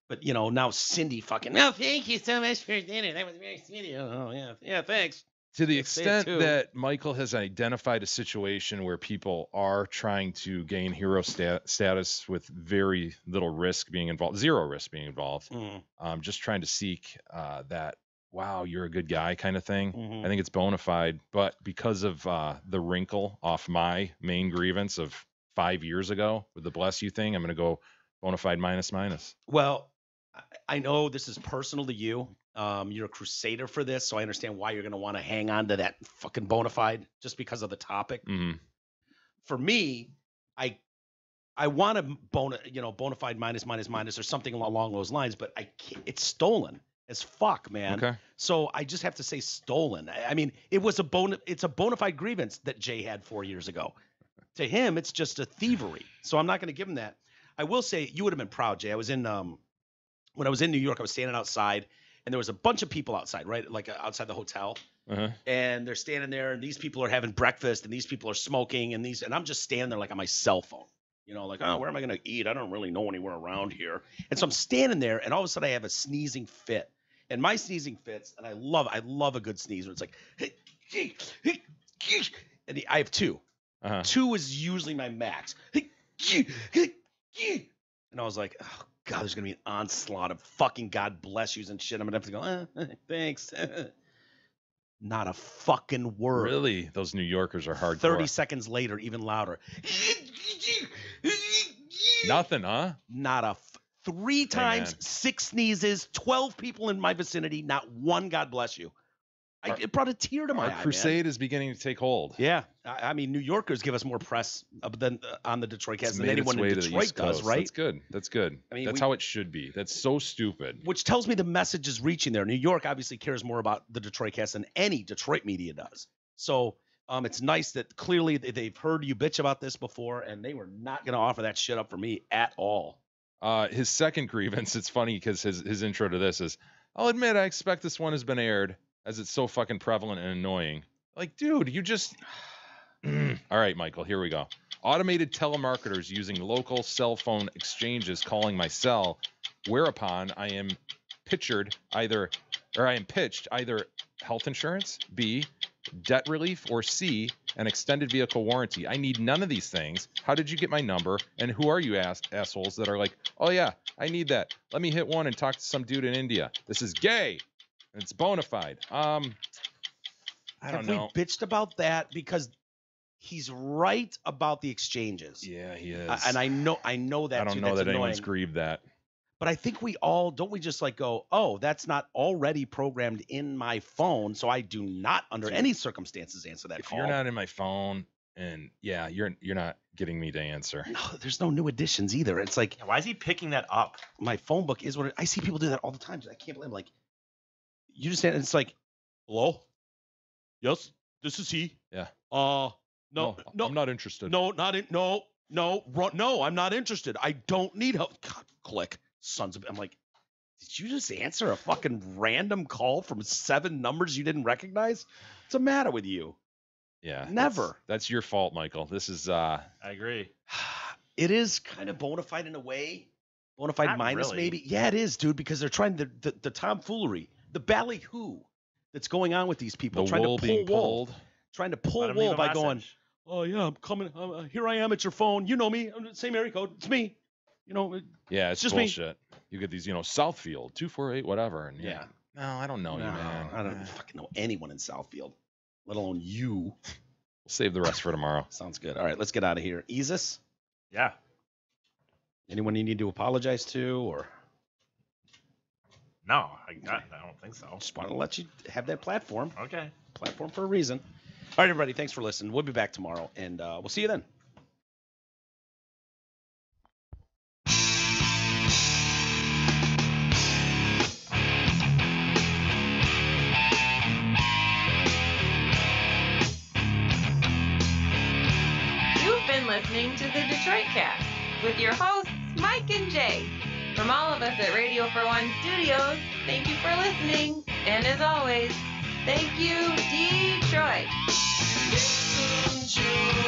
But, now Cindy fucking, no, thank you so much for dinner. That was very sweet. Oh, yeah. Yeah, thanks. To the extent that Michael has identified a situation where people are trying to gain hero status with very little risk being involved, zero risk being involved, just trying to seek that, wow, you're a good guy kind of thing. I think it's bona fide. But because of the wrinkle off my main grievance of 5 years ago with the bless you thing, I'm going to go bona fide minus. Well, I know this is personal to you. You're a crusader for this, so I understand why you're going to want to hang on to that fucking bona fide just because of the topic. For me, I want a bona fide minus or something along those lines, but I can't, it's stolen as fuck, man. Okay. So I just have to say stolen. I mean, it's a bona fide grievance that Jay had 4 years ago. To him, it's just a thievery. So I'm not going to give him that. I will say you would have been proud, Jay. I was in when I was in New York, I was standing outside. And there was a bunch of people outside, right? Like outside the hotel. And they're standing there, and these people are having breakfast, and these people are smoking, and I'm just standing there like on my cell phone, like, oh, where am I going to eat? I don't really know anywhere around here. And so I'm standing there, and all of a sudden I have a sneezing fit. And my sneezing fits, and I love a good sneeze where it's like, and I have two. 2 is usually my max. And I was like, oh, God, there's going to be an onslaught of fucking God bless yous and shit. I'm going to have to go, thanks. Not a fucking word. Really? Those New Yorkers are hardcore. 30 seconds later, even louder. Nothing, huh? Not a 3 times, 6 sneezes, 12 people in my vicinity, not one God bless you. It brought a tear to my eye. Our crusade is beginning to take hold. Yeah. I mean, New Yorkers give us more press than on the Detroit cast than anyone in Detroit does, right? That's good. I mean, that's how it should be. That's so stupid. Which tells me the message is reaching there. New York obviously cares more about the Detroit cast than any Detroit media does. So it's nice that clearly they've heard you bitch about this before, and they were not going to offer that shit up for me at all. His second grievance, it's funny because his intro to this is, I'll admit I expect this one has been aired, as it's so fucking prevalent and annoying. Like, dude, you just... All right, Michael, here we go. Automated telemarketers using local cell phone exchanges calling my cell, whereupon I am pitched either health insurance, B, debt relief, or C, and extended vehicle warranty. I need none of these things. How did you get my number? And who are you assholes that are like, oh yeah, I need that. Let me hit one and talk to some dude in India. This is gay. And it's bona fide. I don't know. We bitched about that because he's right about the exchanges. Yeah, he is. And I know that. I don't know that anyone's grieved that. But I think don't we just like go, oh, that's not already programmed in my phone, so I do not under any circumstances answer that call. If you're not in my phone, and yeah, you're not getting me to answer. No, there's no new additions either. It's like, why is he picking that up? My phone book is what I see people do that all the time. I can't believe like you just it's like, hello, yes, this is he. Yeah. No, I'm not interested. No, I'm not interested. I don't need help. God, click. Sons of, I'm like, did you just answer a fucking random call from 7 numbers you didn't recognize? What's the matter with you? Yeah. Never. That's your fault, Michael. This is I agree. It is kind of bona fide in a way. Bona fide Not minus really. maybe. Yeah, it is, dude, because they're trying the tomfoolery, the ballyhoo that's going on with these people. the trying wool to pull being wool. pulled. Trying to pull Let him leave wool a by message. going, oh yeah, I'm coming. Here I am at your phone. You know me. I'm the same area code. It's me. You know. Yeah, it's just bullshit. You get these, Southfield 248 whatever, and Yeah. No, I don't know you, man. I don't fucking know anyone in Southfield, let alone you. We'll save the rest for tomorrow. Sounds good. All right, let's get out of here. Isis, Yeah. anyone you need to apologize to, or No, I don't think so. just want to let you have that platform. Okay. Platform for a reason. All right, everybody, thanks for listening. We'll be back tomorrow, and we'll see you then. You've been listening to the Detroit Cast with your hosts, Mike and Jay. From all of us at Radio for One Studios, thank you for listening. And as always, thank you, Detroit. Listen, Joe.